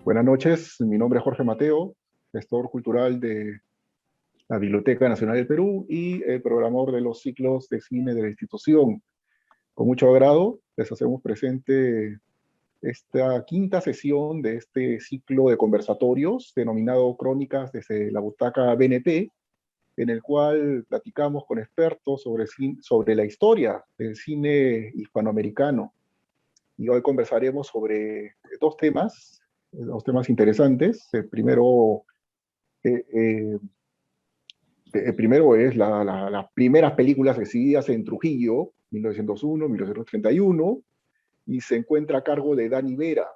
Buenas noches, mi nombre es Jorge Mateo, gestor cultural de la Biblioteca Nacional del Perú y el programador de los ciclos de cine de la institución. Con mucho agrado les hacemos presente esta quinta sesión de este ciclo de conversatorios denominado Crónicas desde la Butaca BNP, en el cual platicamos con expertos sobre la historia del cine hispanoamericano. Y hoy conversaremos sobre dos temas interesantes. Eh, eh, el primero es las primeras películas exhibidas en Trujillo, 1901, 1931, y se encuentra a cargo de Dani Vera.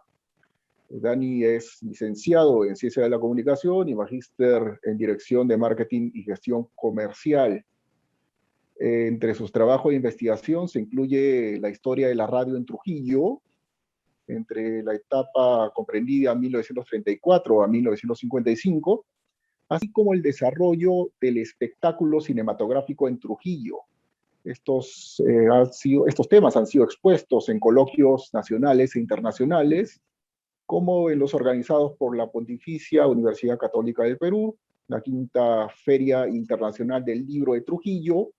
Dani es licenciado en Ciencia de la Comunicación y magíster en Dirección de Marketing y Gestión Comercial. Entre sus trabajos de investigación se incluye la historia de la radio en Trujillo, entre la etapa comprendida 1934 a 1955, así como el desarrollo del espectáculo cinematográfico en Trujillo. Estos temas han sido expuestos en coloquios nacionales e internacionales, como en los organizados por la Pontificia Universidad Católica del Perú, la Quinta Feria Internacional del Libro de Trujillo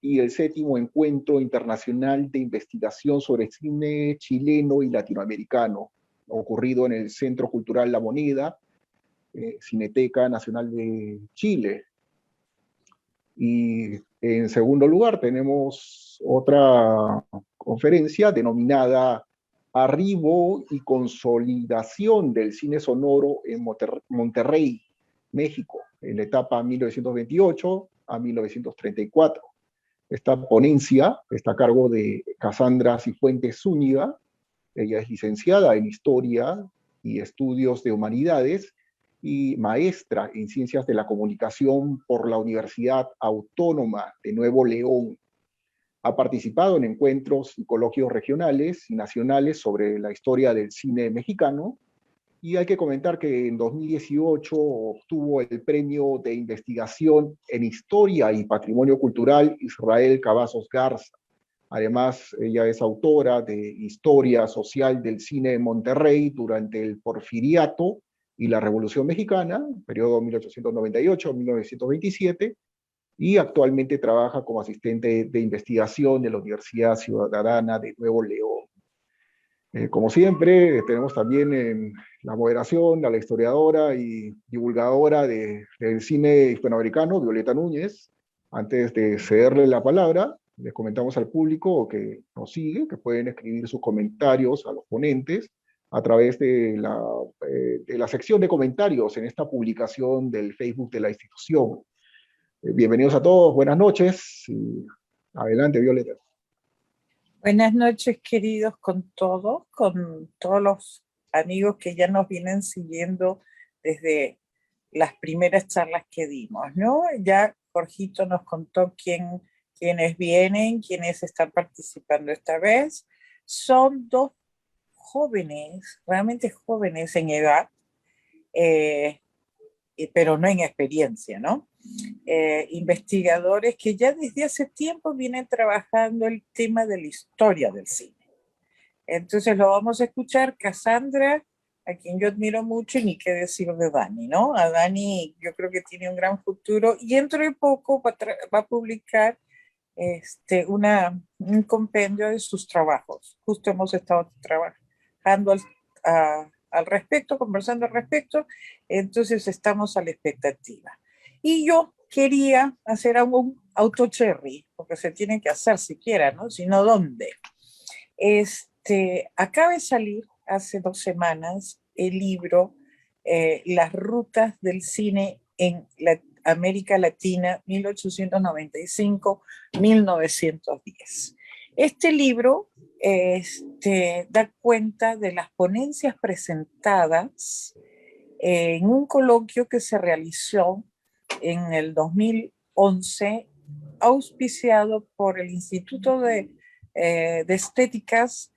y el séptimo Encuentro Internacional de Investigación sobre Cine Chileno y Latinoamericano, ocurrido en el Centro Cultural La Moneda, Cineteca Nacional de Chile. Y en segundo lugar tenemos otra conferencia denominada Arribo y consolidación del cine sonoro en Monterrey, México, en la etapa 1928 a 1934. Esta ponencia está a cargo de Cassandra Cifuentes Zúñiga. Ella es licenciada en Historia y Estudios de Humanidades y maestra en Ciencias de la Comunicación por la Universidad Autónoma de Nuevo León. Ha participado en encuentros y coloquios regionales y nacionales sobre la historia del cine mexicano, y hay que comentar que en 2018 obtuvo el premio de investigación en Historia y Patrimonio Cultural Israel Cavazos Garza. Además, ella es autora de Historia Social del Cine en Monterrey durante el Porfiriato y la Revolución Mexicana, periodo 1898-1927, y actualmente trabaja como asistente de investigación de la Universidad Ciudadana de Nuevo León. Como siempre, tenemos también en la moderación a la historiadora y divulgadora del cine hispanoamericano, Violeta Núñez. Antes de cederle la palabra, les comentamos al público que nos sigue, que pueden escribir sus comentarios a los ponentes a través de la sección de comentarios en esta publicación del Facebook de la institución. Bienvenidos a todos, buenas noches. Y adelante, Violeta. Buenas noches, queridos, con todos los amigos que ya nos vienen siguiendo desde las primeras charlas que dimos, ¿no? Ya Jorgito nos contó quiénes vienen, quiénes están participando esta vez. Son dos jóvenes, realmente jóvenes en edad, eh, pero no en experiencia, ¿no? Investigadores que ya desde hace tiempo vienen trabajando el tema de la historia del cine. Entonces lo vamos a escuchar. Cassandra, a quien yo admiro mucho, y ni qué decir de Dani, ¿no? A Dani yo creo que tiene un gran futuro y dentro de poco va a publicar un compendio de sus trabajos. Justo hemos estado trabajando al respecto, conversando al respecto, entonces estamos a la expectativa. Y yo quería hacer un auto-cherry, porque se tiene que hacer siquiera, ¿no? Si no, ¿dónde? Acaba de salir hace 2 semanas el libro Las rutas del cine en América Latina 1895-1910. Este libro da cuenta de las ponencias presentadas en un coloquio que se realizó en el 2011, auspiciado por el Instituto de Estéticas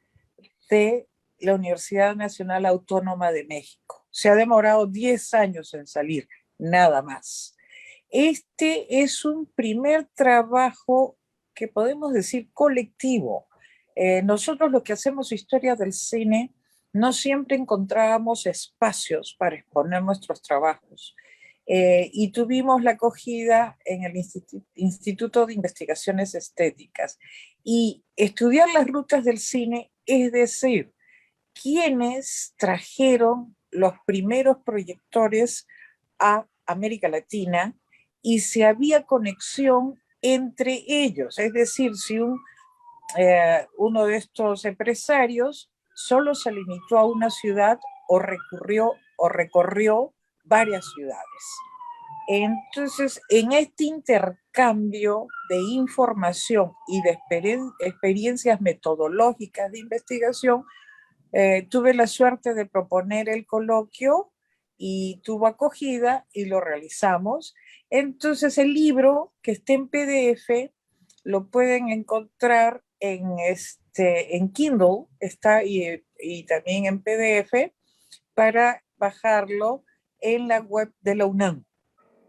de la Universidad Nacional Autónoma de México. Se ha demorado 10 años en salir, nada más. Este es un primer trabajo que podemos decir colectivo. Nosotros lo que hacemos historia del cine no siempre encontrábamos espacios para exponer nuestros trabajos. Y tuvimos la acogida en el Instituto de Investigaciones Estéticas. Y estudiar las rutas del cine, es decir, quienes trajeron los primeros proyectores a América Latina y si había conexión entre ellos. Es decir, si uno de estos empresarios solo se limitó a una ciudad o recorrió varias ciudades. Entonces, en este intercambio de información y de experiencias metodológicas de investigación, tuve la suerte de proponer el coloquio y tuvo acogida y lo realizamos. Entonces, el libro que está en PDF lo pueden encontrar en Kindle, está y también en PDF para bajarlo en la web de la UNAM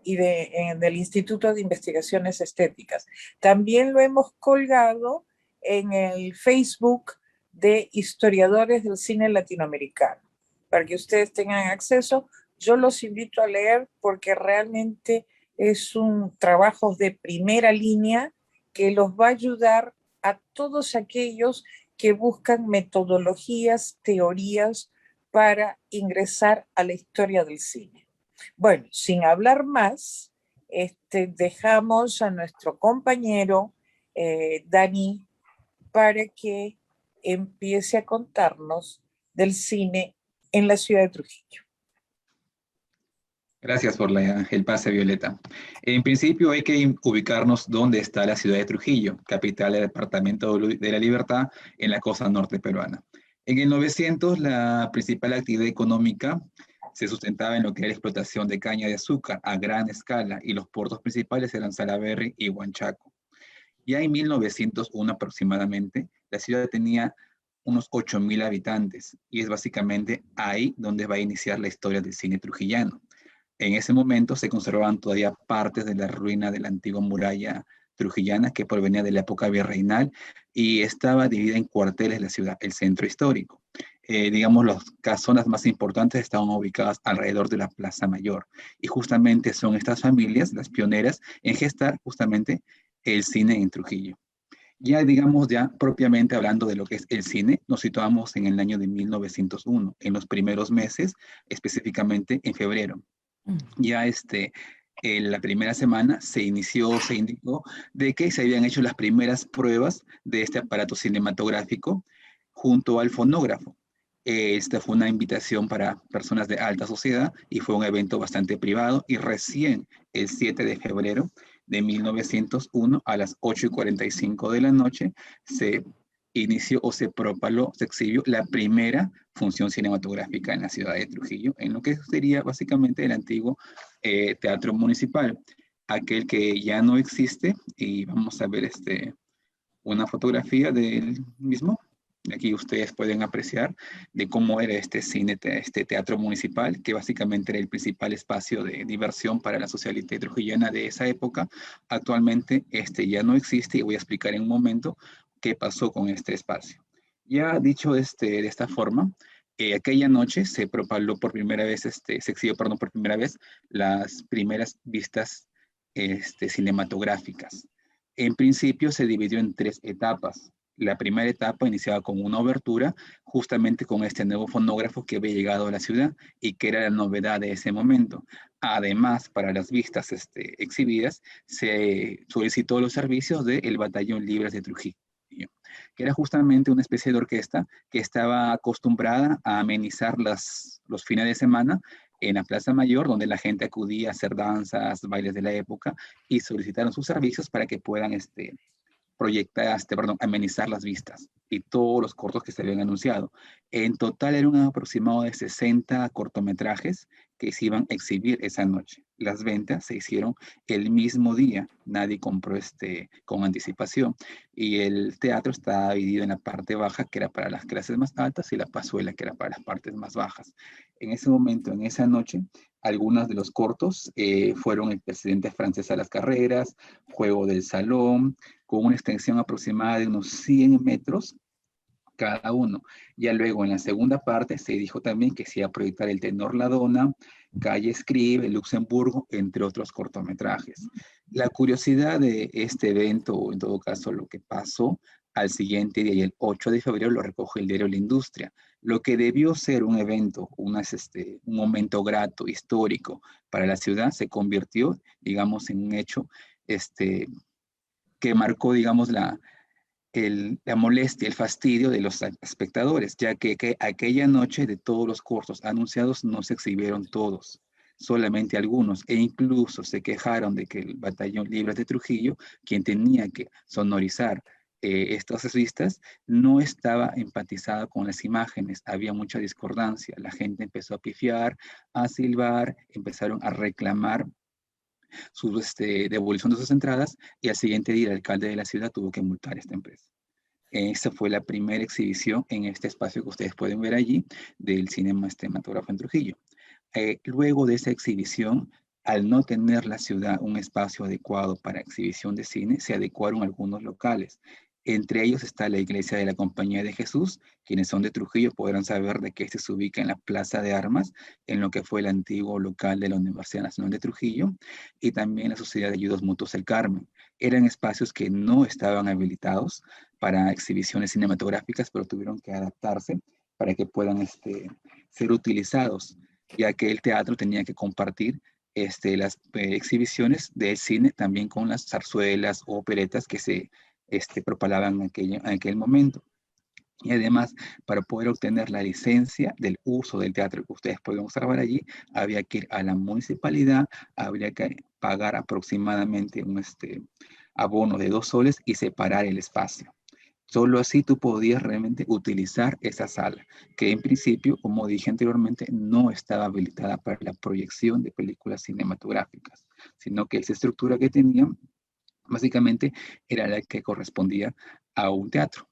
y del Instituto de Investigaciones Estéticas. También lo hemos colgado en el Facebook de historiadores del cine latinoamericano, para que ustedes tengan acceso. Yo los invito a leer porque realmente es un trabajo de primera línea que los va a ayudar a todos aquellos que buscan metodologías, teorías para ingresar a la historia del cine. Bueno, sin hablar más, dejamos a nuestro compañero Dani para que empiece a contarnos del cine en la ciudad de Trujillo. Gracias por el pase, Violeta. En principio hay que ubicarnos dónde está la ciudad de Trujillo, capital del departamento de La Libertad, en la costa norte peruana. En el 900, la principal actividad económica se sustentaba en lo que era la explotación de caña de azúcar a gran escala y los puertos principales eran Salaberry y Huanchaco. Ya en 1901 aproximadamente, la ciudad tenía unos 8.000 habitantes y es básicamente ahí donde va a iniciar la historia del cine trujillano. En ese momento se conservaban todavía partes de la ruina de la antigua muralla trujillana que provenía de la época virreinal y estaba dividida en cuarteles de la ciudad, el centro histórico. Digamos, las casonas más importantes estaban ubicadas alrededor de la Plaza Mayor y justamente son estas familias las pioneras en gestar justamente el cine en Trujillo. Ya digamos, ya propiamente hablando de lo que es el cine, nos situamos en el año de 1901, en los primeros meses, específicamente en febrero. Ya la primera semana se indicó de que se habían hecho las primeras pruebas de este aparato cinematográfico junto al fonógrafo. Esta fue una invitación para personas de alta sociedad y fue un evento bastante privado y recién el 7 de febrero de 1901 a las 8:45 de la noche se inició o se propaló, se exhibió la primera función cinematográfica en la ciudad de Trujillo, en lo que sería básicamente el antiguo Teatro Municipal, aquel que ya no existe, y vamos a ver una fotografía del mismo. Aquí ustedes pueden apreciar de cómo era este cine, este teatro municipal, que básicamente era el principal espacio de diversión para la socialité trujillana de esa época. Actualmente ya no existe y voy a explicar en un momento qué pasó con este espacio. Ya dicho de esta forma, aquella noche se propaló por primera vez, se exhibió, perdón, por primera vez las primeras vistas cinematográficas. En principio se dividió en 3 etapas. La primera etapa iniciaba con una obertura, justamente con este nuevo fonógrafo que había llegado a la ciudad y que era la novedad de ese momento. Además, para las vistas exhibidas, se solicitó los servicios del Batallón Libres de Trujillo, que era justamente una especie de orquesta que estaba acostumbrada a amenizar los fines de semana en la Plaza Mayor, donde la gente acudía a hacer danzas, bailes de la época, y solicitaron sus servicios para que puedan amenizar las vistas y todos los cortos que se habían anunciado. En total era un aproximado de 60 cortometrajes que se iban a exhibir esa noche. Las ventas se hicieron el mismo día, nadie compró con anticipación, y el teatro estaba dividido en la parte baja, que era para las clases más altas, y la pazuela, que era para las partes más bajas. En ese momento, en esa noche, algunos de los cortos fueron El presidente francés a las carreras, Juego del salón, con una extensión aproximada de unos 100 metros, cada uno. Ya luego en la segunda parte se dijo también que se iba a proyectar El Tenor La Dona, Calle Escribe, Luxemburgo, entre otros cortometrajes. La curiosidad de este evento, o en todo caso lo que pasó al siguiente día, y el 8 de febrero lo recoge el diario La Industria. Lo que debió ser un evento, un momento grato, histórico para la ciudad, se convirtió, digamos, en un hecho que marcó, digamos, la molestia, el fastidio de los espectadores, ya que aquella noche de todos los cortos anunciados no se exhibieron todos, solamente algunos, e incluso se quejaron de que el Batallón Libres de Trujillo, quien tenía que sonorizar estas vistas, no estaba empatizada con las imágenes, había mucha discordancia, la gente empezó a pifiar, a silbar, empezaron a reclamar su devolución de sus entradas, y al siguiente día el alcalde de la ciudad tuvo que multar a esta empresa. Esta fue la primera exhibición en este espacio que ustedes pueden ver allí del Cinema Cinematógrafo en Trujillo. Luego de esa exhibición, al no tener la ciudad un espacio adecuado para exhibición de cine, se adecuaron algunos locales. Entre ellos está la Iglesia de la Compañía de Jesús. Quienes son de Trujillo podrán saber de que este se ubica en la Plaza de Armas, en lo que fue el antiguo local de la Universidad Nacional de Trujillo, y también la Sociedad de Ayudas Mutuos El Carmen. Eran espacios que no estaban habilitados para exhibiciones cinematográficas, pero tuvieron que adaptarse para que puedan ser utilizados, ya que el teatro tenía que compartir las exhibiciones de cine también con las zarzuelas o operetas que se propalaban en aquel momento. Y además, para poder obtener la licencia del uso del teatro que ustedes pueden observar allí, había que ir a la municipalidad, habría que pagar aproximadamente un abono de 2 soles y separar el espacio. Solo así tú podías realmente utilizar esa sala, que en principio, como dije anteriormente, no estaba habilitada para la proyección de películas cinematográficas, sino que esa estructura que tenía, básicamente, era la que correspondía a un teatro.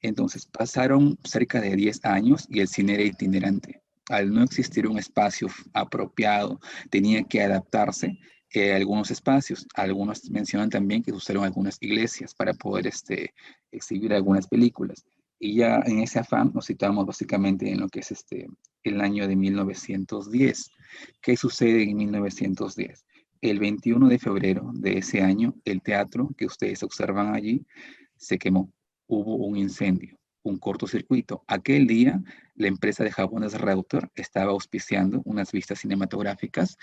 Entonces pasaron cerca de 10 años y el cine era itinerante. Al no existir un espacio apropiado, tenía que adaptarse a algunos espacios. Algunos mencionan también que se usaron algunas iglesias para poder exhibir algunas películas. Y ya en ese afán nos situamos básicamente en lo que es el año de 1910. ¿Qué sucede en 1910? El 21 de febrero de ese año, el teatro que ustedes observan allí se quemó. Hubo un incendio, un cortocircuito. Aquel día, la empresa de jabones Reuter estaba auspiciando unas vistas cinematográficas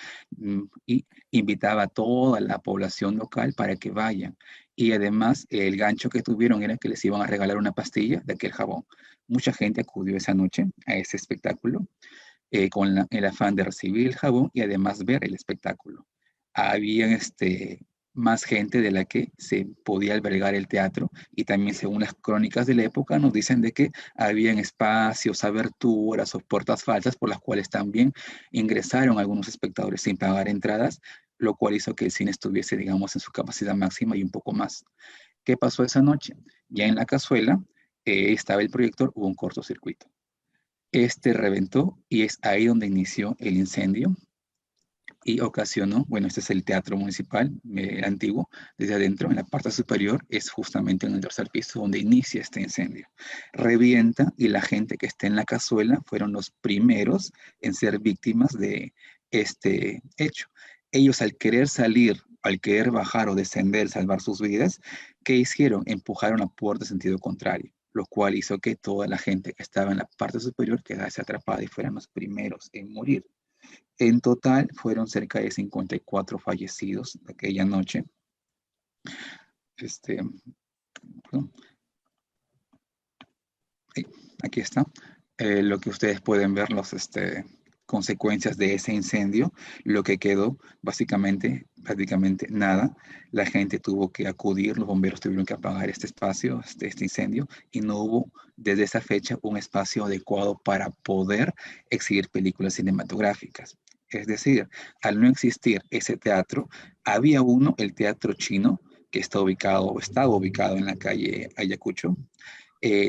y invitaba a toda la población local para que vayan. Y además, el gancho que tuvieron era que les iban a regalar una pastilla de aquel jabón. Mucha gente acudió esa noche a ese espectáculo con el afán de recibir el jabón y además ver el espectáculo. Había más gente de la que se podía albergar el teatro, y también según las crónicas de la época nos dicen de que habían espacios, aberturas o puertas falsas por las cuales también ingresaron algunos espectadores sin pagar entradas, lo cual hizo que el cine estuviese, digamos, en su capacidad máxima y un poco más. ¿Qué pasó esa noche? Ya en la cazuela estaba el proyector, hubo un cortocircuito. Reventó y es ahí donde inició el incendio y ocasionó, bueno, este es el teatro municipal antiguo, desde adentro, en la parte superior, es justamente en el tercer piso donde inicia este incendio. Revienta y la gente que está en la cazuela fueron los primeros en ser víctimas de este hecho. Ellos al querer salir, al querer bajar o descender, salvar sus vidas, ¿qué hicieron? Empujaron la puerta en sentido contrario, lo cual hizo que toda la gente que estaba en la parte superior quedase atrapada y fueran los primeros en morir. En total fueron cerca de 54 fallecidos aquella noche. Perdón. Aquí está. Lo que ustedes pueden ver, las consecuencias de ese incendio, lo que quedó básicamente, prácticamente nada. La gente tuvo que acudir, los bomberos tuvieron que apagar este espacio, este incendio, y no hubo desde esa fecha un espacio adecuado para poder exhibir películas cinematográficas. Es decir, al no existir ese teatro, había uno, el Teatro Chino, que está ubicado o estaba ubicado en la calle Ayacucho,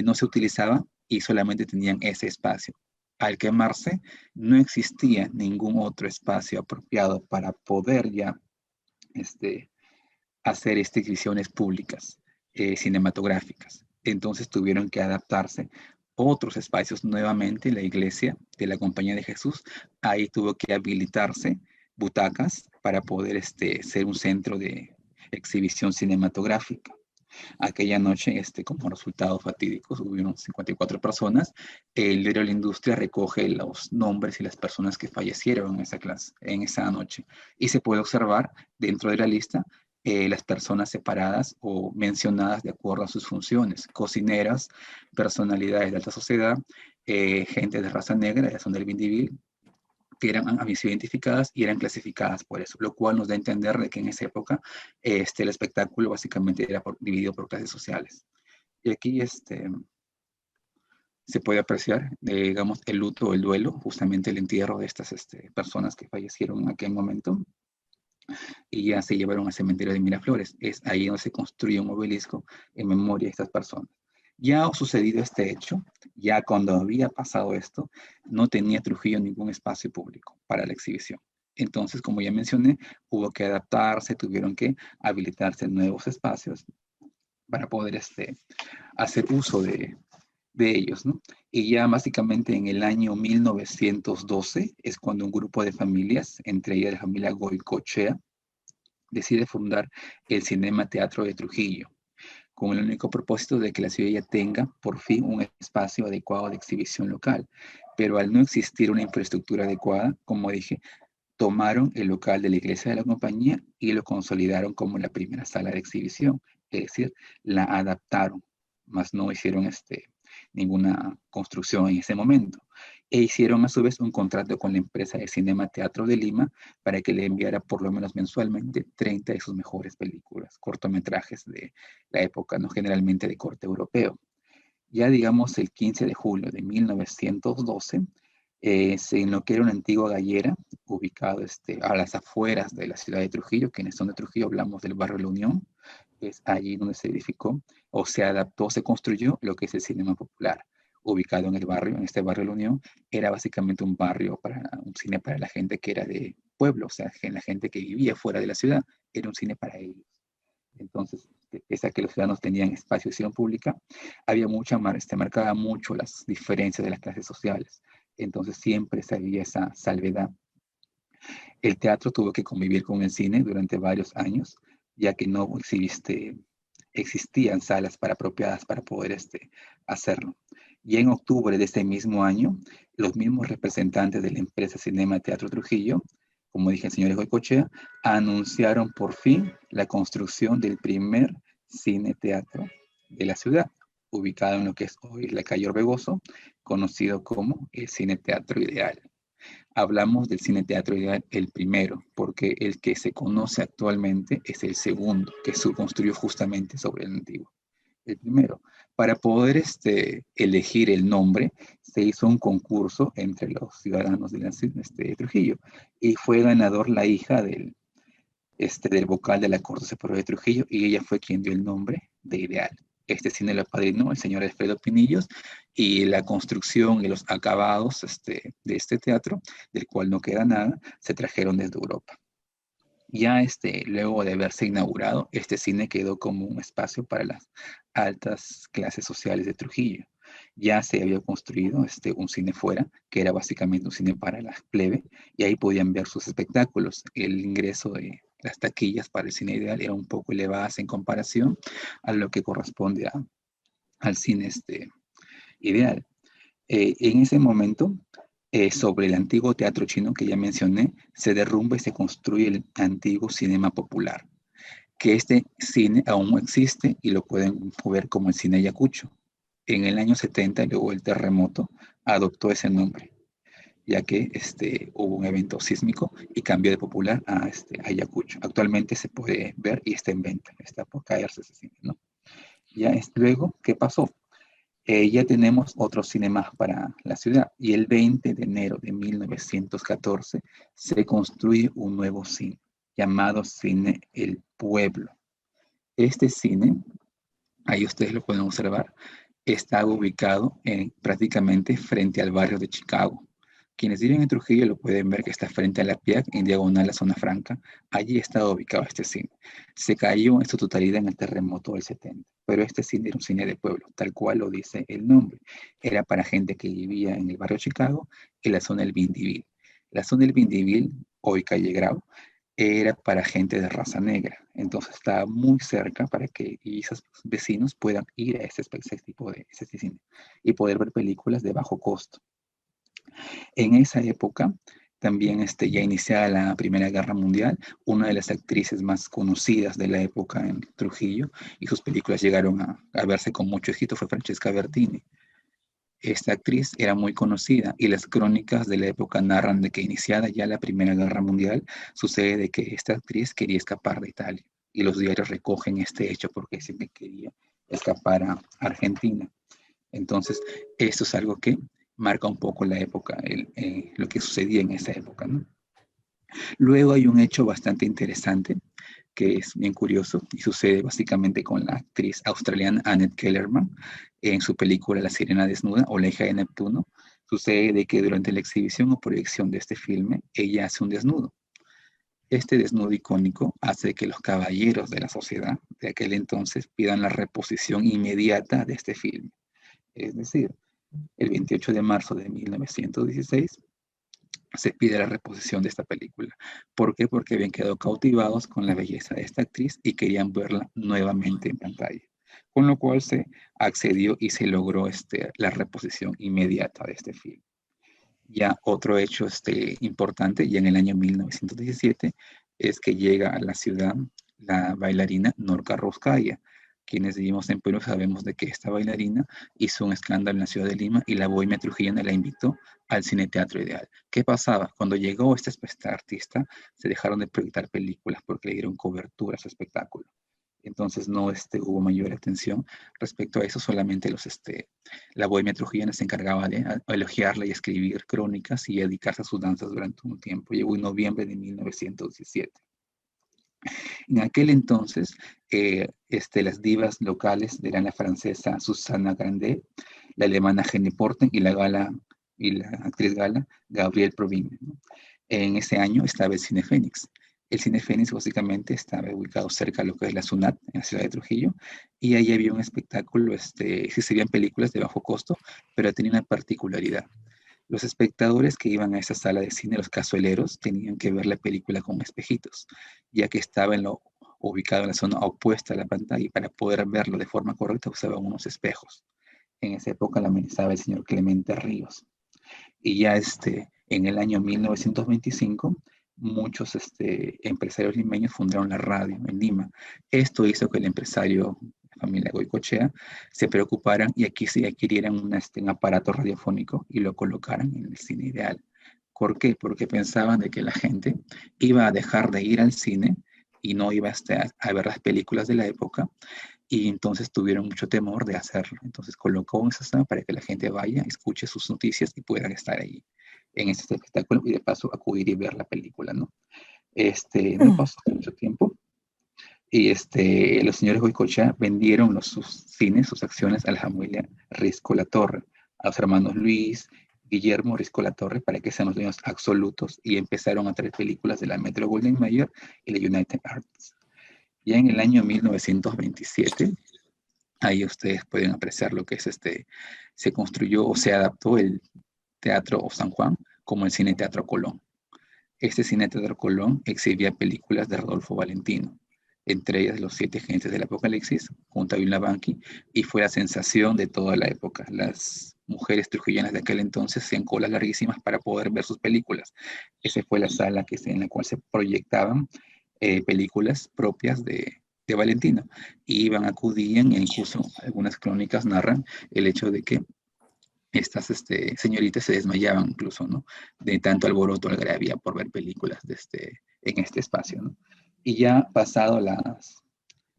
no se utilizaba y solamente tenían ese espacio. Al quemarse, no existía ningún otro espacio apropiado para poder ya hacer exhibiciones públicas cinematográficas. Entonces tuvieron que adaptarse otros espacios nuevamente. La iglesia de la Compañía de Jesús, ahí tuvo que habilitarse butacas para poder ser un centro de exhibición cinematográfica. Aquella noche, como resultados fatídicos, hubieron 54 personas. El diario La Industria recoge los nombres y las personas que fallecieron en esa clase, en esa noche. Y se puede observar dentro de la lista las personas separadas o mencionadas de acuerdo a sus funciones: cocineras, personalidades de alta sociedad, gente de raza negra, de la zona del Vindivil, que habían sido identificadas y eran clasificadas por eso, lo cual nos da a entender de que en esa época el espectáculo básicamente era dividido por clases sociales. Y aquí se puede apreciar, digamos, el luto o el duelo, justamente el entierro de estas personas que fallecieron en aquel momento, y ya se llevaron al cementerio de Miraflores. Es ahí donde se construye un obelisco en memoria de estas personas. Ya ha sucedido este hecho, ya cuando había pasado esto, no tenía Trujillo ningún espacio público para la exhibición. Entonces, como ya mencioné, hubo que adaptarse, tuvieron que habilitarse nuevos espacios para poder hacer uso de ellos, ¿no? Y ya básicamente en el año 1912 es cuando un grupo de familias, entre ellas la familia Goicoechea, decide fundar el Cinema Teatro de Trujillo, con el único propósito de que la ciudad ya tenga por fin un espacio adecuado de exhibición local. Pero al no existir una infraestructura adecuada, como dije, tomaron el local de la iglesia de la compañía y lo consolidaron como la primera sala de exhibición, es decir, la adaptaron, mas no hicieron ninguna construcción en ese momento. E hicieron a su vez un contrato con la empresa de Cinema Teatro de Lima para que le enviara por lo menos mensualmente 30 de sus mejores películas, cortometrajes de la época, no generalmente de corte europeo. Ya digamos el 15 de julio de 1912, en lo que era una antigua gallera, ubicado a las afueras de la ciudad de Trujillo, quienes son de Trujillo hablamos del barrio La Unión, es allí donde se edificó o se adaptó, se construyó lo que es el Cinema Popular, ubicado en el barrio, en este barrio La Unión. Era básicamente un barrio un cine para la gente que era de pueblo, o sea, la gente que vivía fuera de la ciudad, era un cine para ellos. Entonces, pese a que los ciudadanos tenían espacio de acción pública, había marcaba mucho las diferencias de las clases sociales. Entonces siempre había esa salvedad. El teatro tuvo que convivir con el cine durante varios años, ya que no existían salas apropiadas para poder hacerlo. Y en octubre de ese mismo año, los mismos representantes de la empresa Cinema Teatro Trujillo, como dije el señor Goicoechea, anunciaron por fin la construcción del primer cine teatro de la ciudad, ubicado en lo que es hoy la calle Orbegoso, conocido como el Cine Teatro Ideal. Hablamos del Cine Teatro Ideal, el primero, porque el que se conoce actualmente es el segundo, que se construyó justamente sobre el antiguo. El primero, para poder elegir el nombre, se hizo un concurso entre los ciudadanos de Trujillo, y fue ganador la hija del vocal de la Corte Superior de Trujillo, y ella fue quien dio el nombre de Ideal. Este cine lo apadrinó el señor Alfredo Pinillos, y la construcción y los acabados de este teatro, del cual no queda nada, se trajeron desde Europa. Ya luego de haberse inaugurado, este cine quedó como un espacio para las altas clases sociales de Trujillo. Ya se había construido un cine fuera, que era básicamente un cine para la plebe, y ahí podían ver sus espectáculos. El ingreso de las taquillas para el cine ideal era un poco elevadas en comparación a lo que corresponde al cine ideal. En ese momento, sobre el antiguo teatro chino que ya mencioné, se derrumba y se construye el antiguo cinema popular, que este cine aún existe y lo pueden ver como el cine Ayacucho. En el año 70, luego el terremoto, adoptó ese nombre, ya que hubo un evento sísmico y cambió de popular a Ayacucho. Actualmente se puede ver y está en venta, está por caerse ese cine, ¿no? Ya luego, ¿qué pasó? Ya tenemos otros cinemas para la ciudad, y el 20 de enero de 1914 se construye un nuevo cine llamado Cine El Pueblo. Este cine, ahí ustedes lo pueden observar, está ubicado prácticamente frente al barrio de Chicago, Quienes viven en Trujillo lo pueden ver que está frente a la PIAC, en diagonal a la zona franca. Allí estaba ubicado este cine. Se cayó en su totalidad en el terremoto del 70, pero este cine era un cine de pueblo, tal cual lo dice el nombre. Era para gente que vivía en el barrio Chicago, en la zona del Vindyville. La zona del Vindyville, hoy calle Grau, era para gente de raza negra. Entonces estaba muy cerca para que esos vecinos puedan ir a ese tipo de ese cine y poder ver películas de bajo costo. En esa época, también ya iniciada la Primera Guerra Mundial, una de las actrices más conocidas de la época en Trujillo, y sus películas llegaron a verse con mucho éxito, fue Francesca Bertini. Esta actriz era muy conocida y las crónicas de la época narran de que iniciada ya la Primera Guerra Mundial, sucede de que esta actriz quería escapar de Italia y los diarios recogen este hecho porque siempre quería escapar a Argentina. Entonces, esto es algo que marca un poco la época, lo que sucedía en esa época, ¿no? Luego hay un hecho bastante interesante que es bien curioso y sucede básicamente con la actriz australiana Annette Kellerman en su película La Sirena Desnuda o La Hija de Neptuno. Sucede de que durante la exhibición o proyección de este filme, ella hace un desnudo. Este desnudo icónico hace que los caballeros de la sociedad de aquel entonces pidan la reposición inmediata de este filme. Es decir, el 28 de marzo de 1916 se pide la reposición de esta película. ¿Por qué? Porque habían quedado cautivados con la belleza de esta actriz y querían verla nuevamente en pantalla. Con lo cual se accedió y se logró la reposición inmediata de este film. Ya otro hecho importante, ya en el año 1917, es que llega a la ciudad la bailarina Norca Rouskaya. Quienes vivimos en Perú sabemos de que esta bailarina hizo un escándalo en la ciudad de Lima y la bohemia trujillana la invitó al Cine Teatro Ideal. ¿Qué pasaba? Cuando llegó esta artista, se dejaron de proyectar películas porque le dieron cobertura a su espectáculo. Entonces no hubo mayor atención respecto a eso, solamente la bohemia trujillana se encargaba de elogiarla y escribir crónicas y dedicarse a sus danzas durante un tiempo. Llegó en noviembre de 1917. En aquel entonces, las divas locales eran la francesa Susanna Grandet, la alemana Jenny Porten y la actriz gala Gabrielle Provine, ¿no? En ese año estaba el Cine Fénix. El Cine Fénix básicamente estaba ubicado cerca de lo que es la SUNAT, en la ciudad de Trujillo, y ahí había un espectáculo, sí se veían películas de bajo costo, pero tenía una particularidad. Los espectadores que iban a esa sala de cine, los cazueleros, tenían que ver la película con espejitos, ya que estaba ubicado en la zona opuesta a la pantalla y para poder verlo de forma correcta usaban unos espejos. En esa época la amenizaba el señor Clemente Ríos. Y ya en el año 1925, muchos empresarios limeños fundaron la radio en Lima. Esto hizo que el empresario, la familia Goicoechea, se preocuparan y aquí se adquirieran un aparato radiofónico y lo colocaran en el Cine Ideal. ¿Por qué? Porque pensaban de que la gente iba a dejar de ir al cine y no iba a ver las películas de la época, y entonces tuvieron mucho temor de hacerlo. Entonces colocó un sistema para que la gente vaya, escuche sus noticias y puedan estar ahí en este espectáculo y de paso acudir y ver la película, ¿no? No pasó mucho tiempo y los señores Goicoechea vendieron sus cines, sus acciones a la familia Risco Latorre, a los hermanos Luis, Guillermo Risco Latorre, para que sean los dueños absolutos y empezaron a traer películas de la Metro Goldwyn Mayer y la United Arts. Ya en el año 1927, ahí ustedes pueden apreciar lo que es se construyó o se adaptó el Teatro San Juan como el Cine Teatro Colón. Este Cine Teatro Colón exhibía películas de Rodolfo Valentino, entre ellas Los Siete Jinetes del Apocalipsis, junto a Belaunque, y fue la sensación de toda la época. Las mujeres trujillanas de aquel entonces hacían colas larguísimas para poder ver sus películas. Esa fue la sala en la cual se proyectaban películas propias de Valentino. Iban, acudían, e incluso algunas crónicas narran el hecho de que estas señoritas se desmayaban incluso, ¿no? De tanto alboroto, algarabía por ver películas en este espacio, ¿no? Y ya pasado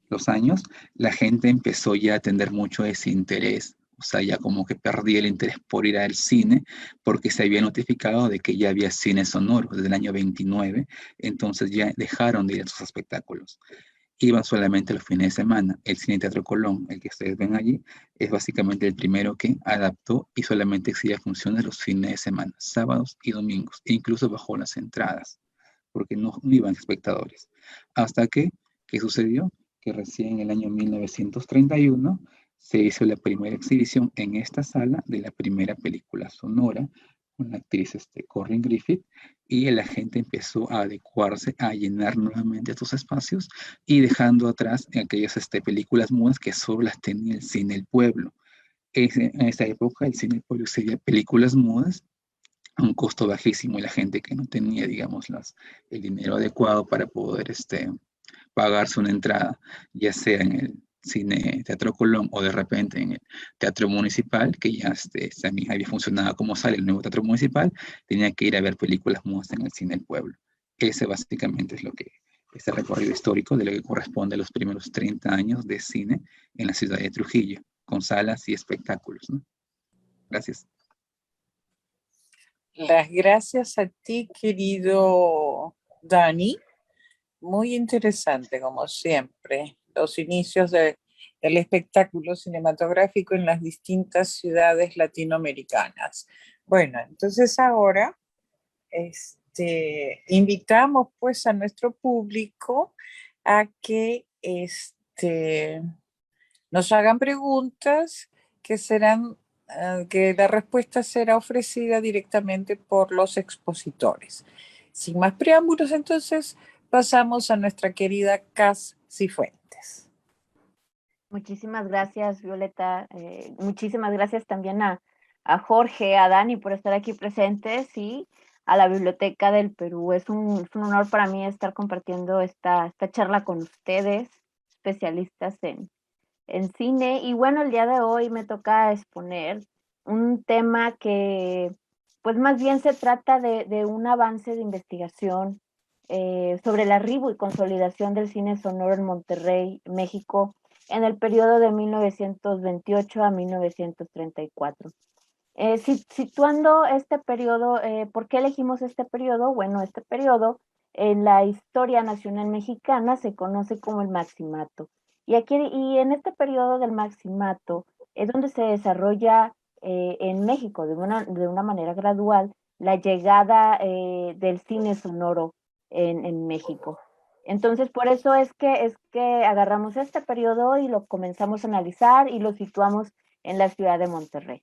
los años, la gente empezó ya a tener mucho ese interés, o sea, ya como que perdí el interés por ir al cine, porque se había notificado de que ya había cine sonoro desde el año 29, entonces ya dejaron de ir a esos espectáculos. iban solamente los fines de semana. El Cine Teatro Colón, el que ustedes ven allí, es básicamente el primero que adaptó y solamente exhibía funciones los fines de semana, sábados y domingos, e incluso bajó las entradas, porque no iban espectadores. Hasta que, ¿qué sucedió? Que recién en el año 1931 se hizo la primera exhibición en esta sala de la primera película sonora con la actriz Corinne Griffith, y la gente empezó a adecuarse, a llenar nuevamente estos espacios y dejando atrás aquellas películas mudas que solo las tenía el cine El Pueblo. En esa época el cine El Pueblo exhibía películas mudas a un costo bajísimo, y la gente que no tenía, digamos, el dinero adecuado para poder pagarse una entrada, ya sea en el Cine Teatro Colón o de repente en el Teatro Municipal, que ya también había funcionado como sale el nuevo Teatro Municipal, tenía que ir a ver películas mudas en el Cine del Pueblo. Ese básicamente es este recorrido histórico de lo que corresponde a los primeros 30 años de cine en la ciudad de Trujillo, con salas y espectáculos, ¿no? Gracias. Las gracias a ti, querido Dani. Muy interesante, como siempre, los inicios del espectáculo cinematográfico en las distintas ciudades latinoamericanas. Bueno, entonces ahora invitamos pues a nuestro público a que nos hagan preguntas que serán, que la respuesta será ofrecida directamente por los expositores. Sin más preámbulos, entonces, pasamos a nuestra querida Cas Cifuentes. Muchísimas gracias, Violeta. Muchísimas gracias también a Jorge, a Dani por estar aquí presentes, y a la Biblioteca del Perú. Es un honor para mí estar compartiendo esta charla con ustedes, especialistas en cine. Y bueno, el día de hoy me toca exponer un tema que pues más bien se trata de un avance de investigación sobre el arribo y consolidación del cine sonoro en Monterrey, México, en el periodo de 1928 a 1934. Situando este periodo, ¿por qué elegimos este periodo? Bueno, este periodo en la historia nacional mexicana se conoce como el Maximato. Y en este periodo del Maximato es donde se desarrolla en México de una manera gradual la llegada del cine sonoro en México. Entonces, por eso es que agarramos este periodo y lo comenzamos a analizar y lo situamos en la ciudad de Monterrey.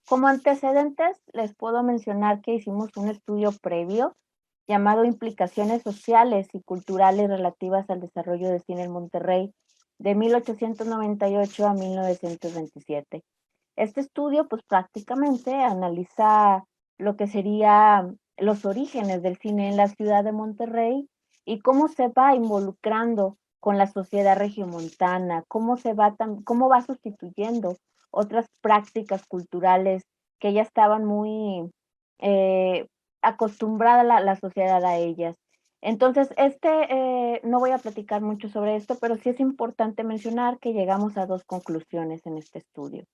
Como antecedentes, les puedo mencionar que hicimos un estudio previo llamado Implicaciones Sociales y Culturales Relativas al Desarrollo de Cine en Monterrey, de 1898 a 1927. Este estudio, pues prácticamente analiza lo que serían los orígenes del cine en la ciudad de Monterrey y cómo se va involucrando con la sociedad regiomontana, cómo va sustituyendo otras prácticas culturales que ya estaban muy acostumbrada la sociedad a ellas. Entonces, no voy a platicar mucho sobre esto, pero sí es importante mencionar que llegamos a dos conclusiones en este estudio.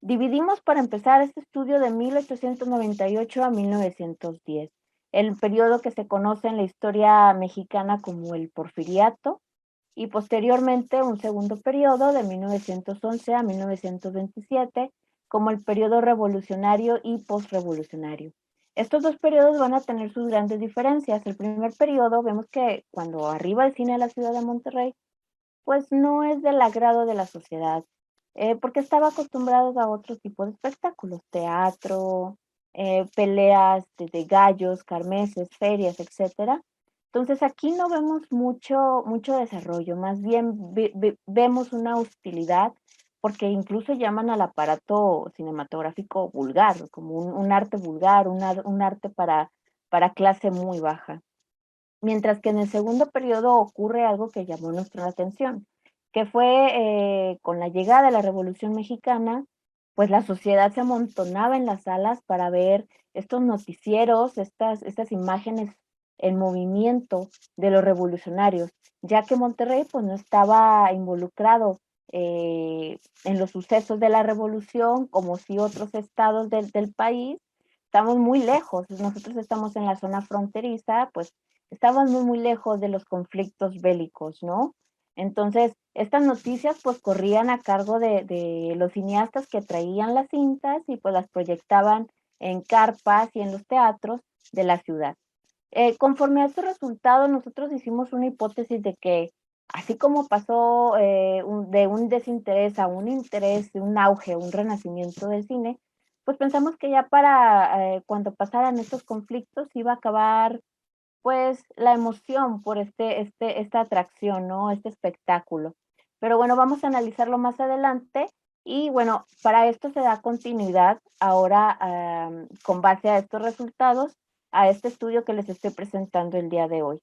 Dividimos para empezar este estudio de 1898 a 1910, el periodo que se conoce en la historia mexicana como el Porfiriato, y posteriormente un segundo periodo de 1911 a 1927 como el periodo revolucionario y postrevolucionario. Estos dos periodos van a tener sus grandes diferencias. El primer periodo, vemos que cuando arriba el cine de la ciudad de Monterrey, pues no es del agrado de la sociedad, porque estaba acostumbrados a otro tipo de espectáculos, teatro, peleas de gallos, kermeses, ferias, etcétera. Entonces aquí no vemos mucho desarrollo, más bien vemos una hostilidad, porque incluso llaman al aparato cinematográfico vulgar, como un arte vulgar, un arte para clase muy baja. Mientras que en el segundo periodo ocurre algo que llamó nuestra atención, que fue con la llegada de la Revolución Mexicana, pues la sociedad se amontonaba en las salas para ver estos noticieros, estas imágenes en movimiento de los revolucionarios, ya que Monterrey pues no estaba involucrado en los sucesos de la revolución como si otros estados del país. Estamos muy lejos, nosotros estamos en la zona fronteriza, pues estaban muy, muy lejos de los conflictos bélicos, ¿no? Entonces, estas noticias pues corrían a cargo de los cineastas que traían las cintas y pues las proyectaban en carpas y en los teatros de la ciudad. Conforme a estos resultados, nosotros hicimos una hipótesis de que así como pasó de un desinterés a un interés, un auge, un renacimiento del cine, pues pensamos que ya para cuando pasaran estos conflictos iba a acabar pues la emoción por esta atracción, ¿no? Este espectáculo. Pero bueno, vamos a analizarlo más adelante y bueno, para esto se da continuidad ahora con base a estos resultados, a este estudio que les estoy presentando el día de hoy.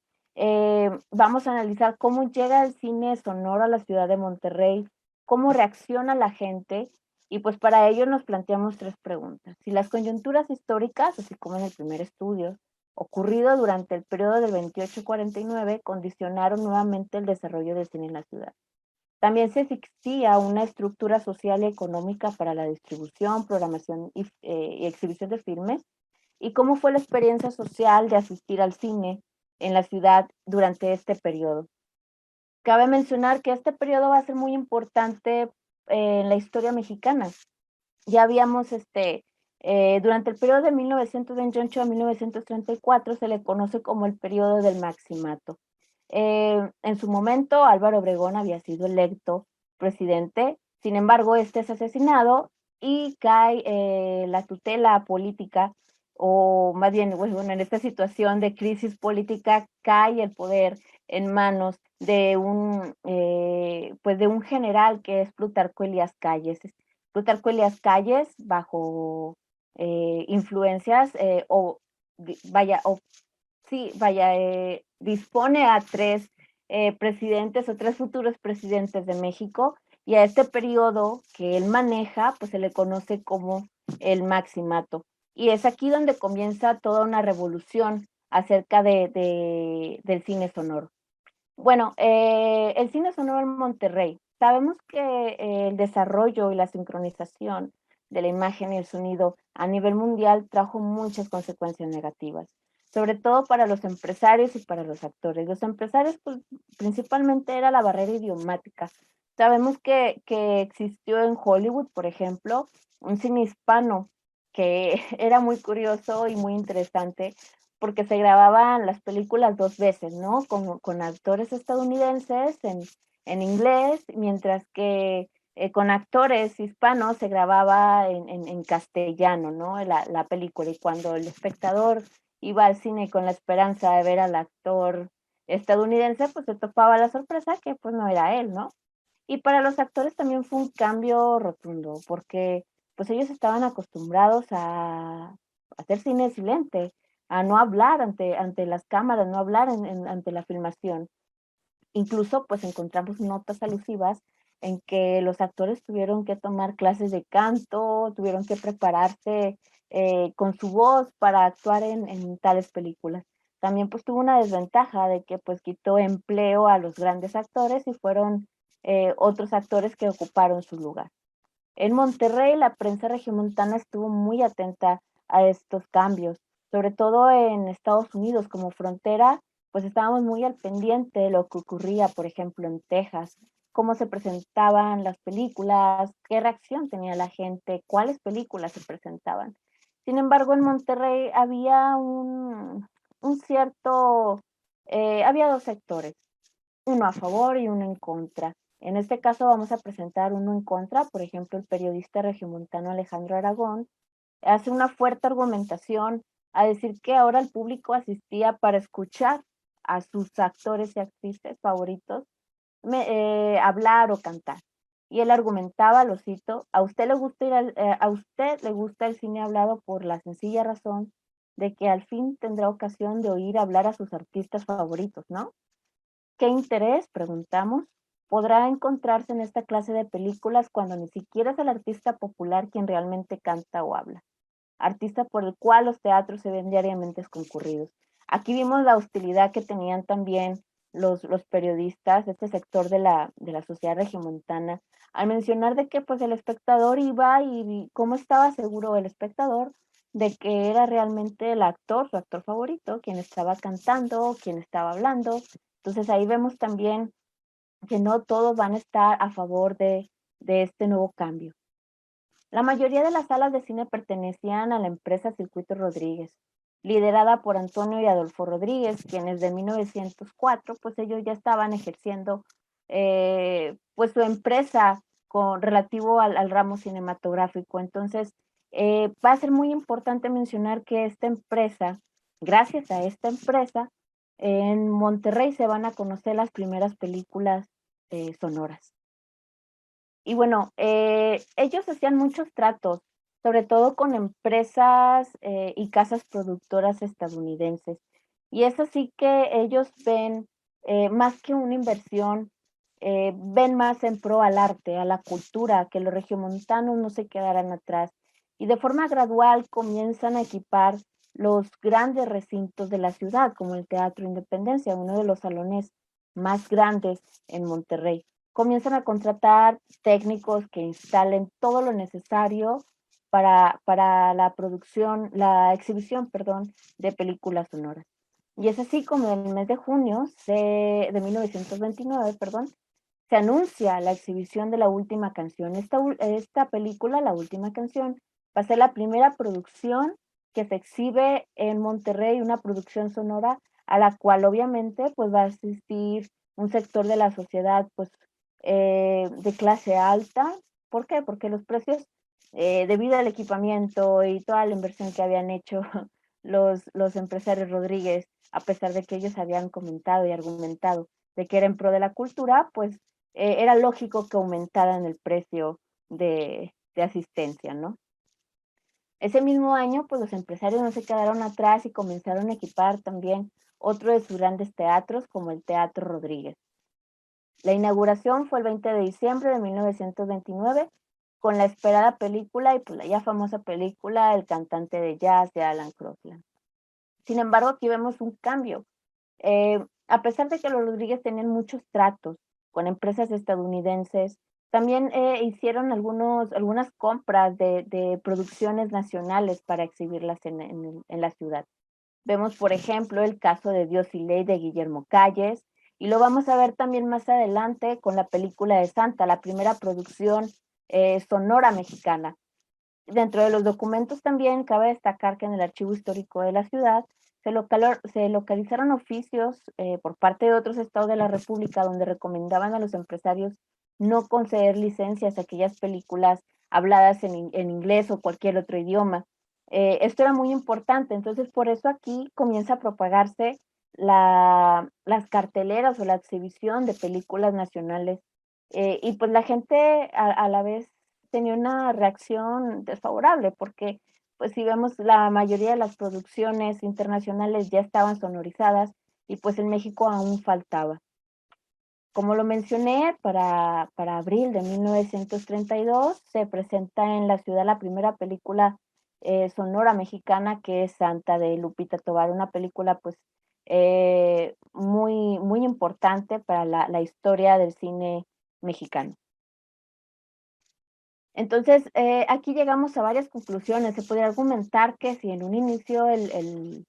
Vamos a analizar cómo llega el cine sonoro a la ciudad de Monterrey, cómo reacciona la gente y pues para ello nos planteamos tres preguntas. Si las coyunturas históricas, así como en el primer estudio, ocurrido durante el periodo del 28-49, condicionaron nuevamente el desarrollo del cine en la ciudad. También se existía una estructura social y económica para la distribución, programación y exhibición de filmes, y cómo fue la experiencia social de asistir al cine en la ciudad durante este periodo. Cabe mencionar que este periodo va a ser muy importante en la historia mexicana. Ya habíamos, durante el periodo de 1928 a 1934 se le conoce como el periodo del Maximato. En su momento, Álvaro Obregón había sido electo presidente, sin embargo, este es asesinado y cae la tutela política, o más bien, bueno, en esta situación de crisis política, cae el poder en manos de pues de un general que es Plutarco Elías Calles. Plutarco Elías Calles, bajo influencias, dispone a tres presidentes o tres futuros presidentes de México, y a este periodo que él maneja, pues se le conoce como el Maximato. Y es aquí donde comienza toda una revolución acerca del cine sonoro. Bueno, el cine sonoro en Monterrey. Sabemos que el desarrollo y la sincronización de la imagen y el sonido a nivel mundial trajo muchas consecuencias negativas, sobre todo para los empresarios y para los actores. Los empresarios, pues, principalmente era la barrera idiomática. Sabemos que existió en Hollywood, por ejemplo, un cine hispano que era muy curioso y muy interesante, porque se grababan las películas dos veces, ¿no? Con actores estadounidenses en inglés, mientras que con actores hispanos se grababa en castellano, ¿no? La película. Y cuando el espectador iba al cine con la esperanza de ver al actor estadounidense, pues se topaba la sorpresa que pues no era él, ¿no? Y para los actores también fue un cambio rotundo, porque pues ellos estaban acostumbrados a hacer cine silente, a no hablar ante las cámaras, no hablar ante la filmación. Incluso pues encontramos notas alusivas en que los actores tuvieron que tomar clases de canto, tuvieron que prepararse con su voz para actuar en tales películas. También pues tuvo una desventaja de que pues quitó empleo a los grandes actores y fueron otros actores que ocuparon su lugar. En Monterrey, la prensa regiomontana estuvo muy atenta a estos cambios, sobre todo en Estados Unidos como frontera, pues estábamos muy al pendiente de lo que ocurría, por ejemplo, en Texas, cómo se presentaban las películas, qué reacción tenía la gente, cuáles películas se presentaban. Sin embargo, en Monterrey había un cierto, había dos sectores, uno a favor y uno en contra. En este caso vamos a presentar uno en contra. Por ejemplo, el periodista regiomontano Alejandro Aragón hace una fuerte argumentación a decir que ahora el público asistía para escuchar a sus actores y actrices favoritos hablar o cantar. Y él argumentaba, lo cito, a usted le gusta el cine hablado por la sencilla razón de que al fin tendrá ocasión de oír hablar a sus artistas favoritos, ¿no? ¿Qué interés, preguntamos, podrá encontrarse en esta clase de películas cuando ni siquiera es el artista popular quien realmente canta o habla? Artista por el cual los teatros se ven diariamente concurridos. Aquí vimos la hostilidad que tenían también los periodistas, este sector de la sociedad regiomontana, al mencionar de que pues el espectador iba y cómo estaba seguro el espectador de que era realmente el actor, su actor favorito, quien estaba cantando, quien estaba hablando. Entonces ahí vemos también que no todos van a estar a favor de este nuevo cambio. La mayoría de las salas de cine pertenecían a la empresa Circuito Rodríguez, liderada por Antonio y Adolfo Rodríguez, quienes de 1904, pues ellos ya estaban ejerciendo pues su empresa relativo al ramo cinematográfico. Entonces, va a ser muy importante mencionar que esta empresa, gracias a esta empresa, en Monterrey se van a conocer las primeras películas sonoras. Y bueno, ellos hacían muchos tratos, sobre todo con empresas y casas productoras estadounidenses. Y es así que ellos ven más que una inversión, ven más en pro al arte, a la cultura, que los regiomontanos no se quedaran atrás. Y de forma gradual comienzan a equipar los grandes recintos de la ciudad, como el Teatro Independencia, uno de los salones más grandes en Monterrey. Comienzan a contratar técnicos que instalen todo lo necesario para la producción, la exhibición, perdón, de películas sonoras. Y es así como en el mes de junio de 1929, perdón, se anuncia la exhibición de La Última Canción. Esta película, La Última Canción, va a ser la primera producción que se exhibe en Monterrey, una producción sonora a la cual obviamente pues va a asistir un sector de la sociedad pues de clase alta. ¿Por qué? Porque los precios, debido al equipamiento y toda la inversión que habían hecho los empresarios Rodríguez, a pesar de que ellos habían comentado y argumentado de que era en pro de la cultura, pues era lógico que aumentaran el precio de asistencia, ¿no? Ese mismo año, pues los empresarios no se quedaron atrás y comenzaron a equipar también otro de sus grandes teatros, como el Teatro Rodríguez. La inauguración fue el 20 de diciembre de 1929, con la esperada película y pues la ya famosa película El cantante de jazz de Alan Crosland. Sin embargo, aquí vemos un cambio. A pesar de que los Rodríguez tenían muchos tratos con empresas estadounidenses, también hicieron algunas compras de producciones nacionales para exhibirlas en la ciudad. Vemos, por ejemplo, el caso de Dios y Ley de Guillermo Calles, y lo vamos a ver también más adelante con la película de Santa, la primera producción sonora mexicana. Dentro de los documentos también cabe destacar que en el Archivo Histórico de la ciudad se localizaron oficios por parte de otros estados de la República donde recomendaban a los empresarios no conceder licencias a aquellas películas habladas en inglés o cualquier otro idioma. Esto era muy importante, entonces por eso aquí comienza a propagarse las carteleras o la exhibición de películas nacionales. Y pues la gente a la vez tenía una reacción desfavorable, porque pues si vemos la mayoría de las producciones internacionales ya estaban sonorizadas y pues en México aún faltaba. Como lo mencioné, para abril de 1932 se presenta en la ciudad la primera película sonora mexicana, que es Santa, de Lupita Tovar, una película pues muy, muy importante para la historia del cine mexicano. Entonces, aquí llegamos a varias conclusiones. Se podría argumentar que si en un inicio el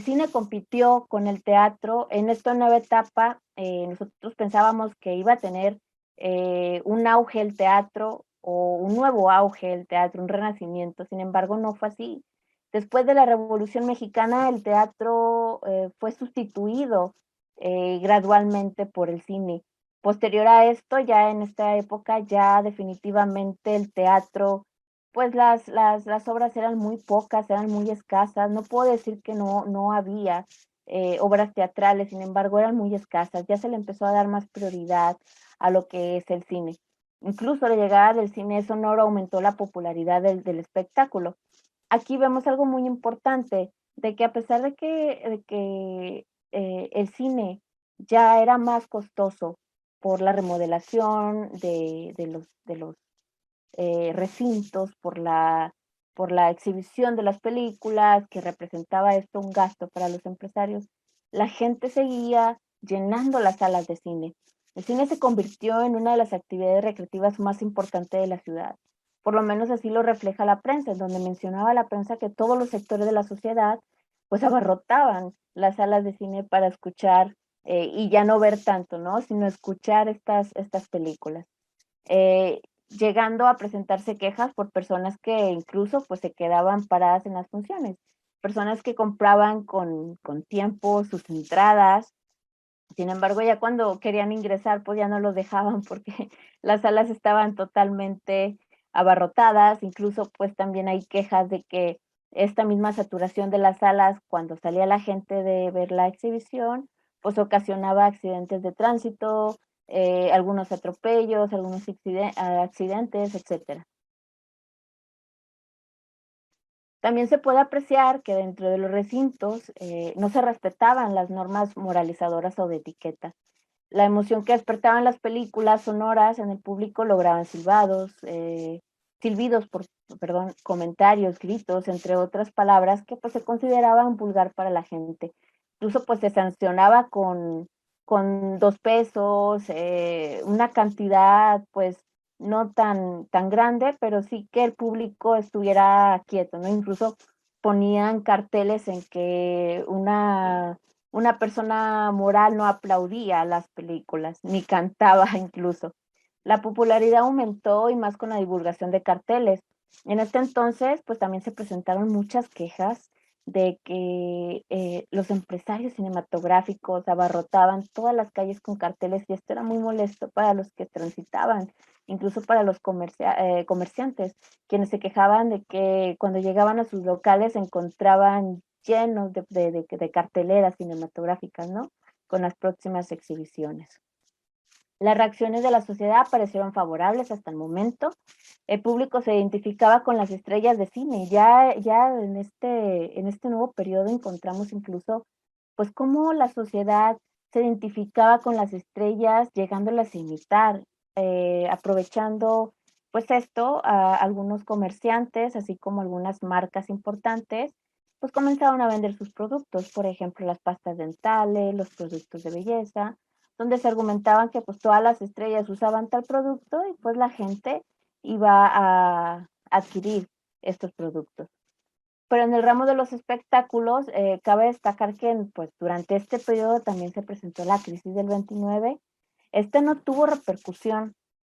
cine compitió con el teatro, en esta nueva etapa nosotros pensábamos que iba a tener un auge el teatro o un nuevo auge el teatro, un renacimiento. Sin embargo, no fue así. Después de la Revolución Mexicana, el teatro fue sustituido gradualmente por el cine. Posterior a esto, ya en esta época, ya definitivamente el teatro, pues las obras eran muy pocas, eran muy escasas. No puedo decir que no había obras teatrales, sin embargo, eran muy escasas. Ya se le empezó a dar más prioridad a lo que es el cine. Incluso la llegada del cine sonoro aumentó la popularidad del espectáculo. Aquí vemos algo muy importante, de que a pesar de que el cine ya era más costoso por la remodelación de los recintos, por la exhibición de las películas, que representaba esto un gasto para los empresarios, la gente seguía llenando las salas de cine. El cine se convirtió en una de las actividades recreativas más importantes de la ciudad. Por lo menos así lo refleja la prensa, en donde mencionaba la prensa que todos los sectores de la sociedad pues abarrotaban las salas de cine para escuchar y ya no ver tanto, ¿no? Sino escuchar estas películas. Llegando a presentarse quejas por personas que incluso pues se quedaban paradas en las funciones, personas que compraban con tiempo sus entradas. Sin embargo, ya cuando querían ingresar, pues ya no los dejaban porque las salas estaban totalmente abarrotadas. Incluso, pues también hay quejas de que esta misma saturación de las salas, cuando salía la gente de ver la exhibición, pues ocasionaba accidentes de tránsito, algunos atropellos, algunos accidentes, etcétera. También se puede apreciar que dentro de los recintos no se respetaban las normas moralizadoras o de etiqueta. La emoción que despertaban las películas sonoras en el público lograban silbidos, perdón, comentarios, gritos, entre otras palabras que pues se consideraban vulgar para la gente. Incluso pues se sancionaba con 2 pesos, una cantidad pues no tan grande, pero sí que el público estuviera quieto, ¿no? Incluso ponían carteles en que una persona moral no aplaudía las películas, ni cantaba incluso. La popularidad aumentó y más con la divulgación de carteles. En este entonces, pues también se presentaron muchas quejas de que los empresarios cinematográficos abarrotaban todas las calles con carteles y esto era muy molesto para los que transitaban, incluso para los comerciantes, quienes se quejaban de que cuando llegaban a sus locales se encontraban llenos de carteleras cinematográficas, ¿no? Con las próximas exhibiciones. Las reacciones de la sociedad parecieron favorables hasta el momento. El público se identificaba con las estrellas de cine. Ya en este nuevo periodo encontramos incluso, pues, cómo la sociedad se identificaba con las estrellas, llegándolas a imitar, aprovechando, pues, esto, a algunos comerciantes, así como algunas marcas importantes, pues, comenzaron a vender sus productos, por ejemplo, las pastas dentales, los productos de belleza, donde se argumentaban que pues todas las estrellas usaban tal producto y pues la gente iba a adquirir estos productos. Pero en el ramo de los espectáculos, cabe destacar que pues durante este periodo también se presentó la crisis del 29. Este no tuvo repercusión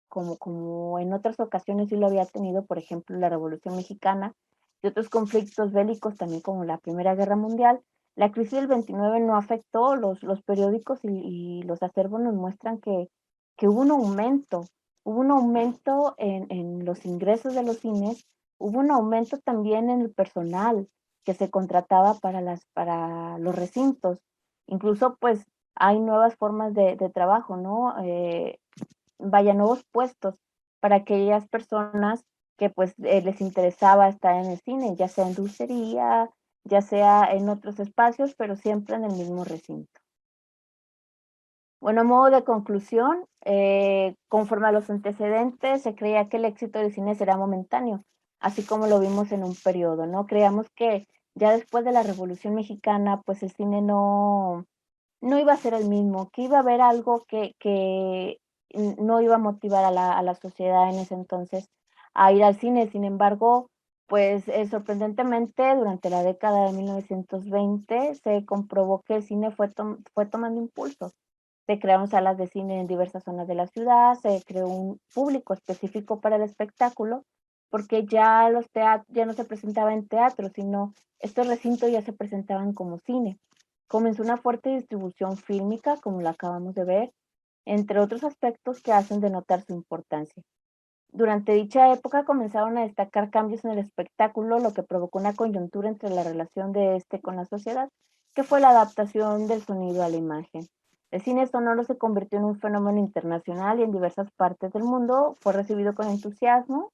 como en otras ocasiones sí lo había tenido, por ejemplo, la Revolución Mexicana y otros conflictos bélicos también como la Primera Guerra Mundial. La crisis del 29 no afectó, los periódicos y los acervos nos muestran que hubo un aumento en los ingresos de los cines, hubo un aumento también en el personal que se contrataba para los recintos. Incluso pues hay nuevas formas de trabajo, ¿no? Vaya, nuevos puestos para aquellas personas que pues les interesaba estar en el cine, ya sea en dulcería, ya sea en otros espacios, pero siempre en el mismo recinto. Bueno, a modo de conclusión, conforme a los antecedentes, se creía que el éxito del cine será momentáneo, así como lo vimos en un periodo, ¿no? Creíamos que ya después de la Revolución Mexicana, pues el cine no iba a ser el mismo, que iba a haber algo que no iba a motivar a la sociedad en ese entonces a ir al cine. Sin embargo, pues sorprendentemente durante la década de 1920 se comprobó que el cine fue tomando impulso. Se crearon salas de cine en diversas zonas de la ciudad, se creó un público específico para el espectáculo, porque ya no se presentaba en teatro, sino estos recintos ya se presentaban como cine. Comenzó una fuerte distribución fílmica, como la acabamos de ver, entre otros aspectos que hacen denotar su importancia. Durante dicha época comenzaron a destacar cambios en el espectáculo, lo que provocó una coyuntura entre la relación de este con la sociedad, que fue la adaptación del sonido a la imagen. El cine sonoro se convirtió en un fenómeno internacional y en diversas partes del mundo fue recibido con entusiasmo.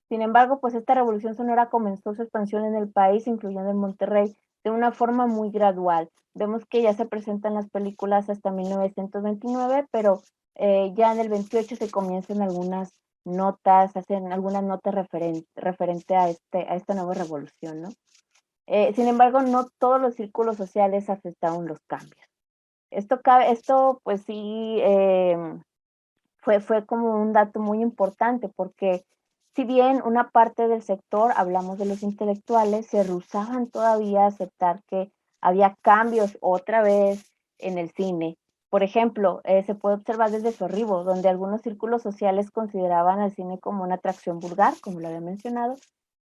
Sin embargo, pues esta revolución sonora comenzó su expansión en el país, incluyendo en Monterrey, de una forma muy gradual. Vemos que ya se presentan las películas hasta 1929, pero ya en el 28 se comienzan hacen algunas notas referente a esta nueva revolución, ¿no? Sin embargo, no todos los círculos sociales aceptaron los cambios. Esto pues sí, fue como un dato muy importante porque si bien una parte del sector, hablamos de los intelectuales, se rehusaban todavía a aceptar que había cambios otra vez en el cine. Por ejemplo, se puede observar desde su arribo, donde algunos círculos sociales consideraban al cine como una atracción vulgar, como lo había mencionado.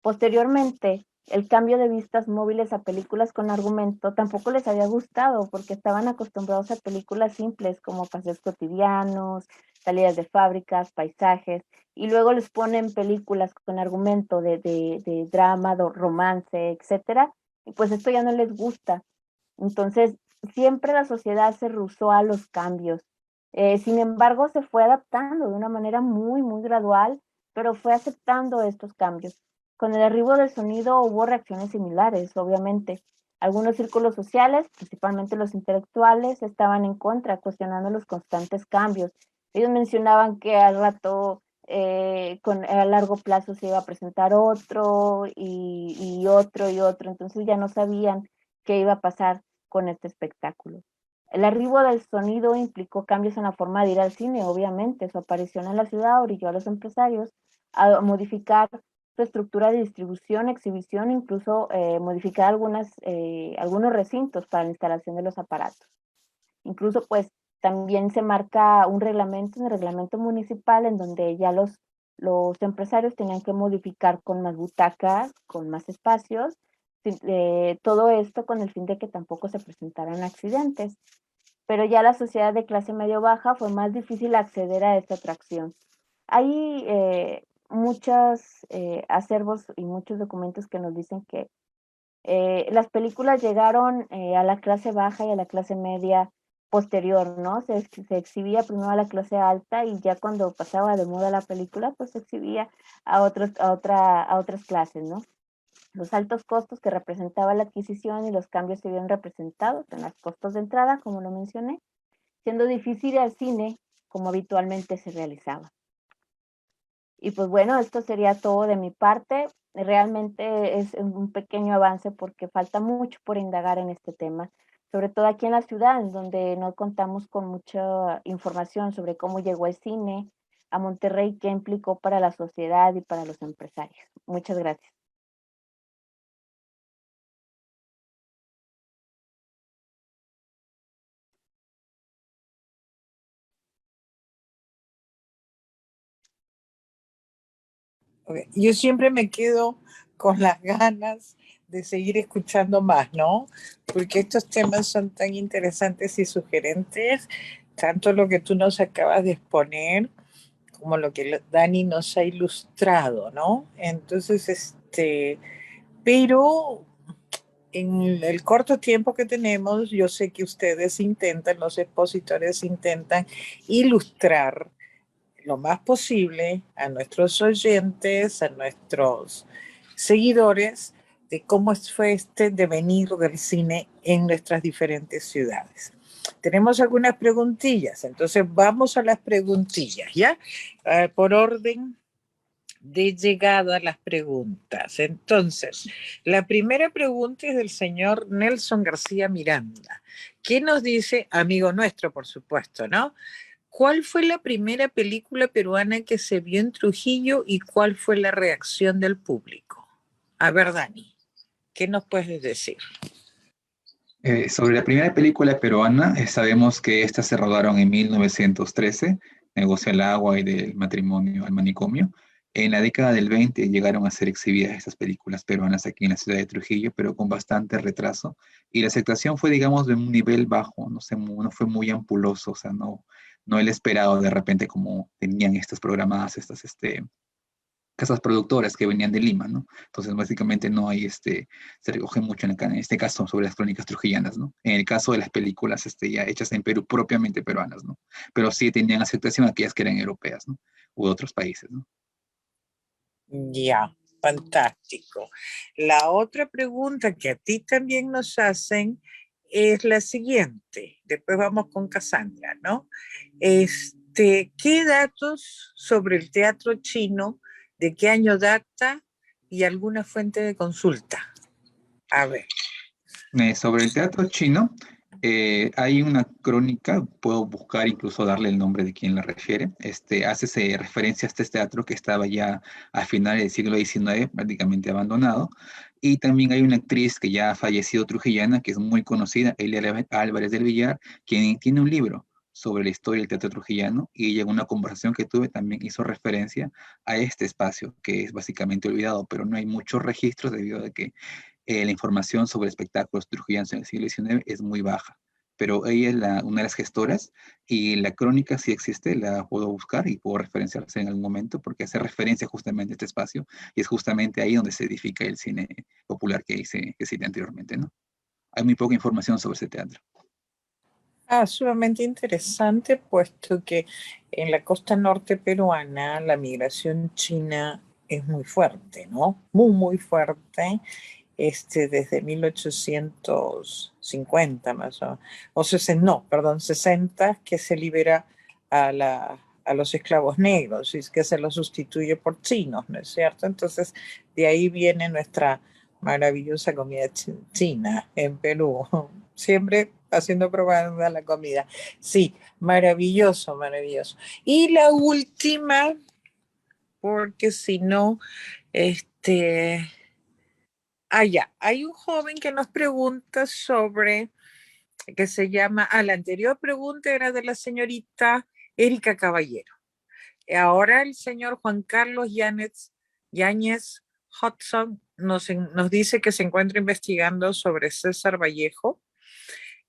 Posteriormente, el cambio de vistas móviles a películas con argumento tampoco les había gustado porque estaban acostumbrados a películas simples como paseos cotidianos, salidas de fábricas, paisajes, y luego les ponen películas con argumento de drama, de romance, etcétera, y pues esto ya no les gusta. Entonces, siempre la sociedad se rehusó a los cambios. Sin embargo, se fue adaptando de una manera muy, muy gradual, pero fue aceptando estos cambios. Con el arribo del sonido hubo reacciones similares, obviamente. Algunos círculos sociales, principalmente los intelectuales, estaban en contra, cuestionando los constantes cambios. Ellos mencionaban que al rato, a largo plazo se iba a presentar otro y otro y otro, entonces ya no sabían qué iba a pasar con este espectáculo. El arribo del sonido implicó cambios en la forma de ir al cine, obviamente. Su aparición en la ciudad orilló a los empresarios a modificar su estructura de distribución, exhibición, incluso modificar algunos recintos para la instalación de los aparatos. Incluso, pues, también se marca un reglamento municipal, en donde ya los empresarios tenían que modificar con más butacas, con más espacios, todo esto con el fin de que tampoco se presentaran accidentes. Pero ya la sociedad de clase medio-baja fue más difícil acceder a esta atracción. Hay muchos acervos y muchos documentos que nos dicen que las películas llegaron a la clase baja y a la clase media posterior, ¿no? Se exhibía primero a la clase alta y ya cuando pasaba de moda la película, pues se exhibía a otras clases, ¿no? Los altos costos que representaba la adquisición y los cambios se vieron representados en los costos de entrada, como lo mencioné, siendo difícil ir al cine como habitualmente se realizaba. Y pues bueno, esto sería todo de mi parte. Realmente es un pequeño avance porque falta mucho por indagar en este tema, sobre todo aquí en la ciudad, en donde no contamos con mucha información sobre cómo llegó el cine a Monterrey, qué implicó para la sociedad y para los empresarios. Muchas gracias. Okay. Yo siempre me quedo con las ganas de seguir escuchando más, ¿no? Porque estos temas son tan interesantes y sugerentes, tanto lo que tú nos acabas de exponer como lo que Dani nos ha ilustrado, ¿no? Entonces, pero en el corto tiempo que tenemos, yo sé que ustedes intentan, los expositores intentan ilustrar lo más posible a nuestros oyentes, a nuestros seguidores, de cómo fue este devenir del cine en nuestras diferentes ciudades. Tenemos algunas preguntillas, entonces vamos a las preguntillas, ¿ya? Por orden de llegada a las preguntas. Entonces, la primera pregunta es del señor Nelson García Miranda. ¿Qué nos dice, amigo nuestro, por supuesto, ¿no? ¿Cuál fue la primera película peruana que se vio en Trujillo y cuál fue la reacción del público? A ver, Dani, ¿qué nos puedes decir? Sobre la primera película peruana, sabemos que estas se rodaron en 1913, Negocio al agua y del matrimonio al manicomio. En la década del 20 llegaron a ser exhibidas estas películas peruanas aquí en la ciudad de Trujillo, pero con bastante retraso. Y la aceptación fue, digamos, de un nivel bajo, no fue muy ampuloso, o sea, no el esperado de repente como tenían estas programadas, estas casas productoras que venían de Lima, ¿no? Entonces, básicamente no hay, se recoge mucho en este caso sobre las crónicas trujillanas, ¿no? En el caso de las películas ya hechas en Perú, propiamente peruanas, ¿no? Pero sí tenían aceptación aquellas que eran europeas, ¿no? U de otros países, ¿no? Ya, fantástico. La otra pregunta que a ti también nos hacen es la siguiente. Después vamos con Cassandra, ¿no? ¿Qué datos sobre el teatro chino, de qué año data y alguna fuente de consulta? A ver. Sobre el teatro chino, Hay una crónica, puedo buscar incluso darle el nombre de quien la refiere. Hace referencia a este teatro que estaba ya a finales del siglo XIX prácticamente abandonado. Y también hay una actriz que ya ha fallecido trujillana, que es muy conocida, Elia Álvarez del Villar, quien tiene un libro sobre la historia del teatro trujillano, y ella en una conversación que tuve también hizo referencia a este espacio, que es básicamente olvidado, pero no hay muchos registros debido a que la información sobre espectáculos trujillanos en el siglo XIX es muy baja. Pero ella es una de las gestoras, y la crónica sí existe, la puedo buscar y puedo referenciarse en algún momento porque hace referencia justamente a este espacio, y es justamente ahí donde se edifica el cine popular que cité anteriormente, ¿no? Hay muy poca información sobre ese teatro. Sumamente interesante, puesto que en la costa norte peruana la migración china es muy fuerte, ¿no? Muy, muy fuerte, desde 1850 más o 60, no, perdón, 60, que se libera a los esclavos negros y que se los sustituye por chinos, ¿no es cierto? Entonces, de ahí viene nuestra maravillosa comida china en Perú. Siempre haciendo propaganda la comida. Sí, maravilloso, maravilloso. Y la última, porque si no, ya, hay un joven que nos pregunta sobre, que se llama, la anterior pregunta era de la señorita Erika Caballero. Ahora el señor Juan Carlos Yáñez Hudson nos dice que se encuentra investigando sobre César Vallejo.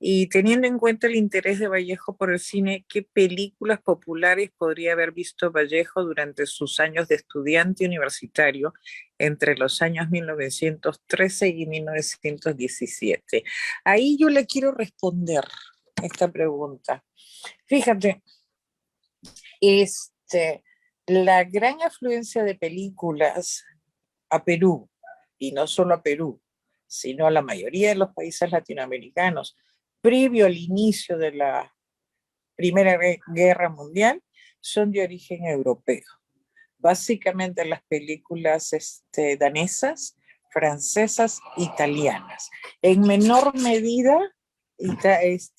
Y teniendo en cuenta el interés de Vallejo por el cine, ¿qué películas populares podría haber visto Vallejo durante sus años de estudiante universitario entre los años 1913 y 1917? Ahí yo le quiero responder esta pregunta. Fíjate, la gran afluencia de películas a Perú, y no solo a Perú, sino a la mayoría de los países latinoamericanos, previo al inicio de la Primera Guerra Mundial, son de origen europeo. Básicamente las películas danesas, francesas, italianas. En menor medida,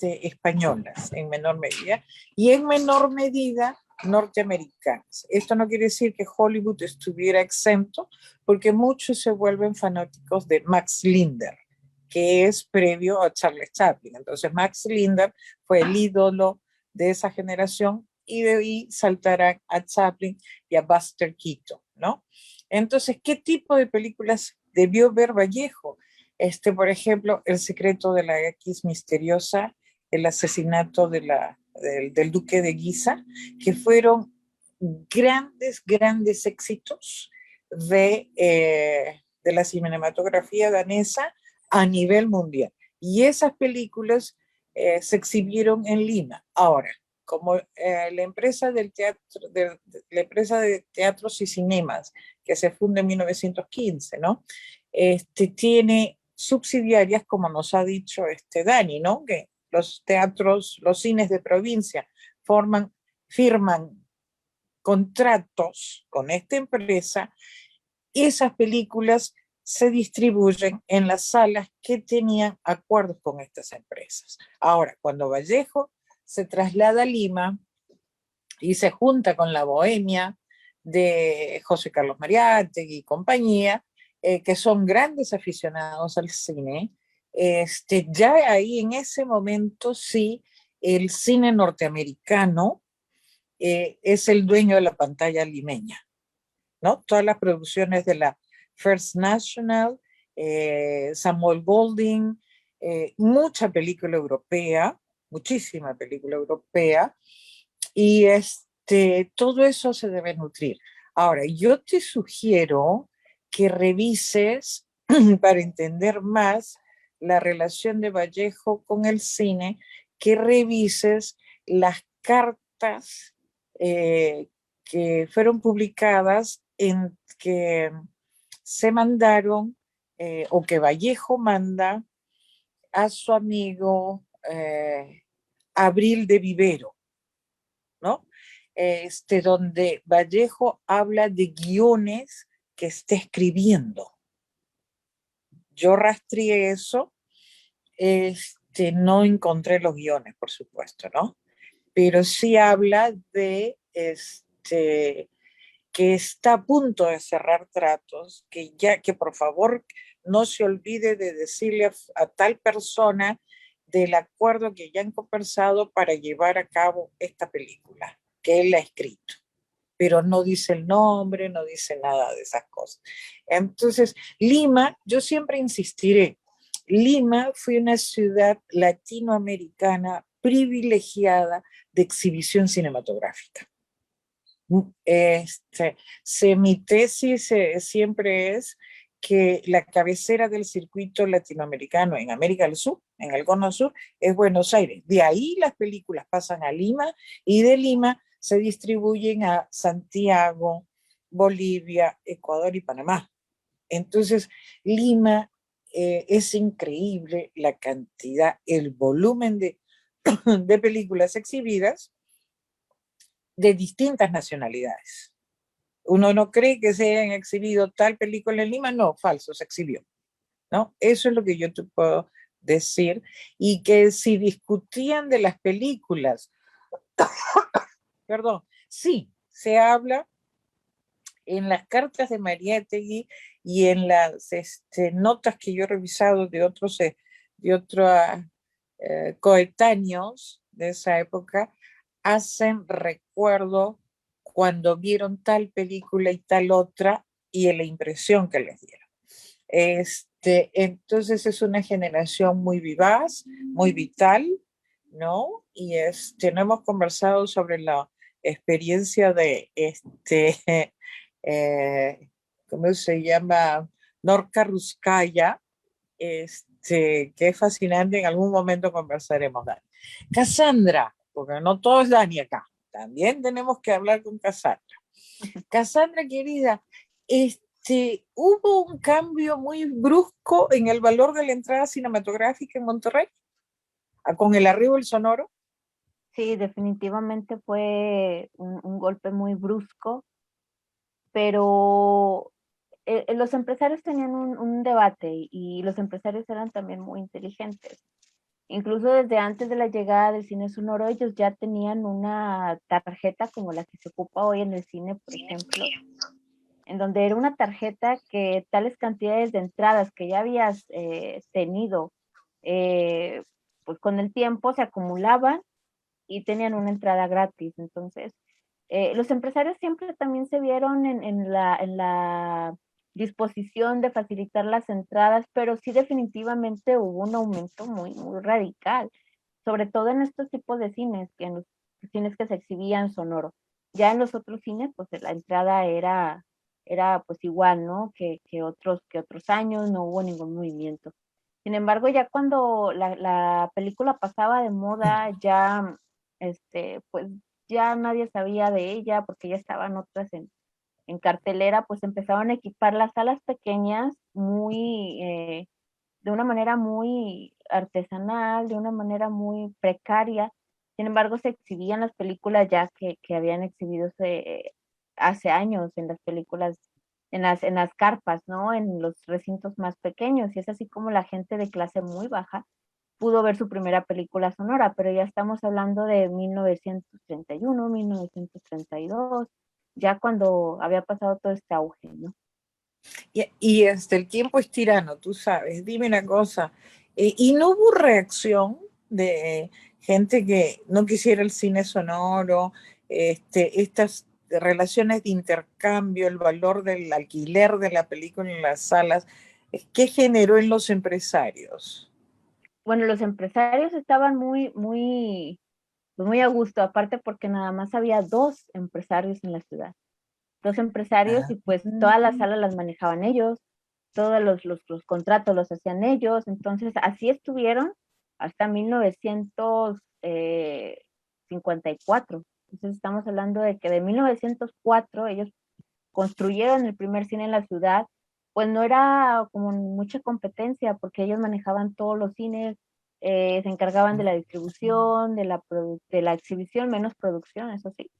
españolas, en menor medida. Y en menor medida, norteamericanas. Esto no quiere decir que Hollywood estuviera exento, porque muchos se vuelven fanáticos de Max Linder, que es previo a Charles Chaplin. Entonces Max Linder fue el ídolo de esa generación, y de ahí saltarán a Chaplin y a Buster Keaton, ¿no? Entonces, ¿qué tipo de películas debió ver Vallejo? Por ejemplo, El secreto de la X misteriosa, el asesinato del duque de Guisa, que fueron grandes éxitos de la cinematografía danesa a nivel mundial. Y esas películas se exhibieron en Lima. Ahora, como la empresa la empresa de teatros y cinemas, que se funda en 1915, ¿no? Tiene subsidiarias, como nos ha dicho Dani, ¿no? Que los teatros, los cines de provincia firman contratos con esta empresa, y esas películas se distribuyen en las salas que tenían acuerdos con estas empresas. Ahora, cuando Vallejo se traslada a Lima y se junta con la bohemia de José Carlos Mariátegui y compañía, que son grandes aficionados al cine, ya ahí en ese momento sí, el cine norteamericano es el dueño de la pantalla limeña, ¿no? Todas las producciones de la First National, Samuel Goldwyn, mucha película europea, muchísima película europea, y todo eso se debe nutrir. Ahora, yo te sugiero que revises para entender más la relación de Vallejo con el cine, que revises las cartas que fueron publicadas, que se mandaron o que Vallejo manda a su amigo Abril de Vivero, ¿no? Donde Vallejo habla de guiones que está escribiendo. Yo rastreé eso, no encontré los guiones, por supuesto, ¿no? Pero sí habla de que está a punto de cerrar tratos, que por favor no se olvide de decirle a tal persona del acuerdo que ya han conversado para llevar a cabo esta película, que él ha escrito, pero no dice el nombre, no dice nada de esas cosas. Entonces, Lima, yo siempre insistiré, Lima fue una ciudad latinoamericana privilegiada de exhibición cinematográfica. Mi tesis siempre es que la cabecera del circuito latinoamericano en América del Sur, en el Cono Sur, es Buenos Aires. De ahí las películas pasan a Lima y de Lima se distribuyen a Santiago, Bolivia, Ecuador y Panamá. Entonces, Lima es increíble la cantidad, el volumen de películas exhibidas de distintas nacionalidades. Uno no cree que se hayan exhibido tal película en Lima, no, falso, se exhibió, ¿no? Eso es lo que yo te puedo decir, y que si discutían de las películas, perdón, sí, se habla en las cartas de Mariátegui y en las notas que yo he revisado de otros coetáneos de esa época, hacen recuerdo cuando vieron tal película y tal otra y la impresión que les dieron. Entonces es una generación muy vivaz, muy vital, ¿no? Y no hemos conversado sobre la experiencia de ¿cómo se llama? Norca Ruskaya, que es fascinante. En algún momento conversaremos, Dani. Cassandra, porque no todo es Dani acá, también tenemos que hablar con Cassandra. Cassandra, querida, ¿hubo un cambio muy brusco en el valor de la entrada cinematográfica en Monterrey con el arribo del Sonoro? Sí, definitivamente fue un golpe muy brusco, pero los empresarios tenían un debate y los empresarios eran también muy inteligentes. Incluso desde antes de la llegada del cine sonoro, ellos ya tenían una tarjeta como la que se ocupa hoy en el cine, por ejemplo, en donde era una tarjeta que tales cantidades de entradas que ya habías tenido, pues con el tiempo se acumulaban y tenían una entrada gratis. Entonces, los empresarios siempre también se vieron en la disposición de facilitar las entradas, pero sí definitivamente hubo un aumento muy, muy radical, sobre todo en estos tipos de cines, que en los cines que se exhibían sonoro. Ya en los otros cines, pues la entrada era pues igual, ¿no? Que otros años, no hubo ningún movimiento. Sin embargo, ya cuando la película pasaba de moda, ya, pues ya nadie sabía de ella porque ya estaban otras en cartelera, pues empezaron a equipar las salas pequeñas de una manera muy artesanal, de una manera muy precaria. Sin embargo, se exhibían las películas ya que habían exhibido hace años en las películas, en las carpas, ¿no? En los recintos más pequeños. Y es así como la gente de clase muy baja pudo ver su primera película sonora, pero ya estamos hablando de 1931, 1932, ya cuando había pasado todo este auge, ¿no? Y el tiempo es tirano, tú sabes. Dime una cosa, ¿y no hubo reacción de gente que no quisiera el cine sonoro, estas relaciones de intercambio, el valor del alquiler de la película en las salas? ¿Qué generó en los empresarios? Bueno, los empresarios estaban muy a gusto, aparte porque nada más había 2 empresarios en la ciudad. 2 empresarios y pues todas las salas las manejaban ellos, todos los contratos los hacían ellos. Entonces así estuvieron hasta 1954. Entonces estamos hablando de que de 1904 ellos construyeron el primer cine en la ciudad. Pues no era como mucha competencia porque ellos manejaban todos los cines, se encargaban de la distribución, de la exhibición, menos producción, eso sí,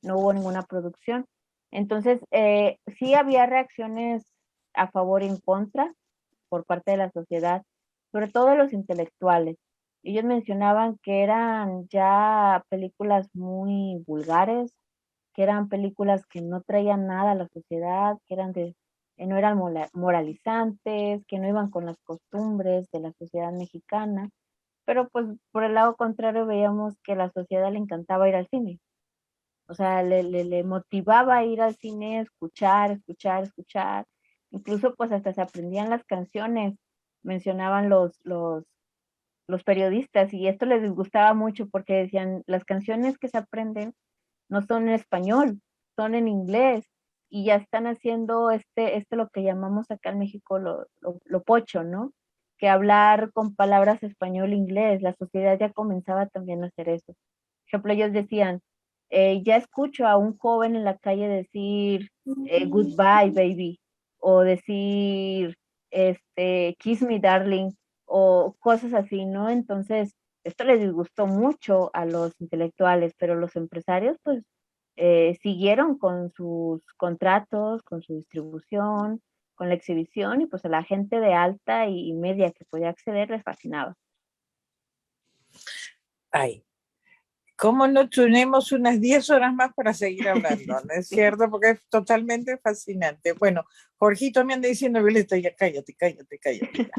no hubo ninguna producción. Entonces, sí había reacciones a favor y en contra por parte de la sociedad, sobre todo de los intelectuales. ellos mencionaban que eran ya películas muy vulgares, que eran películas que no traían nada a la sociedad, que no eran moralizantes, que no iban con las costumbres de la sociedad mexicana, pero pues por el lado contrario veíamos que a la sociedad le encantaba ir al cine. O sea, le motivaba a ir al cine, escuchar, escuchar, escuchar. Incluso pues hasta se aprendían las canciones, mencionaban los periodistas, y esto les disgustaba mucho porque decían, las canciones que se aprenden no son en español, son en inglés, y ya están haciendo lo que llamamos acá en México lo pocho, ¿no? Que hablar con palabras español-inglés, la sociedad ya comenzaba también a hacer eso. Por ejemplo, ellos decían, ya escucho a un joven en la calle decir goodbye, baby, o decir kiss me, darling, o cosas así, ¿no? Entonces, esto les disgustó mucho a los intelectuales, pero los empresarios, pues, siguieron con sus contratos, con su distribución, con la exhibición, y pues a la gente de alta y media que podía acceder les fascinaba. Ay, ¿cómo no tenemos unas 10 horas más para seguir hablando? ¿No es cierto? Porque es totalmente fascinante. Bueno, Jorgito me anda diciendo, Violeta, ya cállate, cállate, cállate.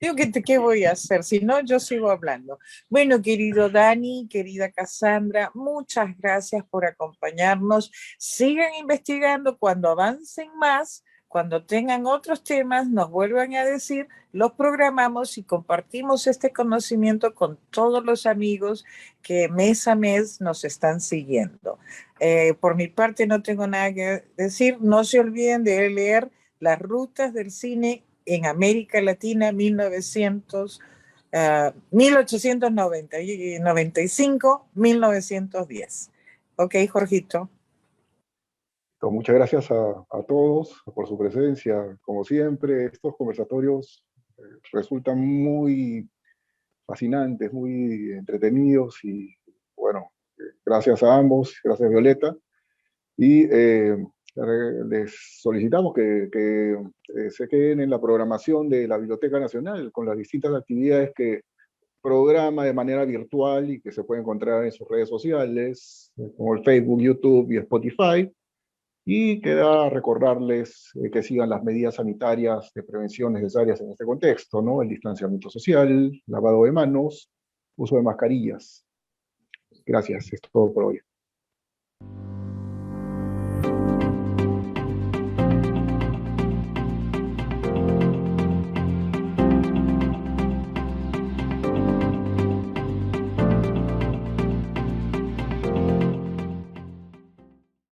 Digo, ¿qué voy a hacer? Si no, yo sigo hablando. Bueno, querido Dani, querida Cassandra, muchas gracias por acompañarnos. Sigan investigando. Cuando avancen más, cuando tengan otros temas, nos vuelvan a decir, los programamos y compartimos este conocimiento con todos los amigos que mes a mes nos están siguiendo. Por mi parte no tengo nada que decir. No se olviden de leer Las rutas del cine en América Latina 1890, 95, 1910. Ok, Jorgito. Muchas gracias a todos por su presencia. Como siempre, estos conversatorios resultan muy fascinantes, muy entretenidos y bueno, gracias a ambos, gracias Violeta. Y les solicitamos que se queden en la programación de la Biblioteca Nacional con las distintas actividades que programa de manera virtual y que se puede encontrar en sus redes sociales, como el Facebook, YouTube y Spotify. Y queda recordarles que sigan las medidas sanitarias de prevención necesarias en este contexto, ¿no? El distanciamiento social, lavado de manos, uso de mascarillas. Gracias, es todo por hoy.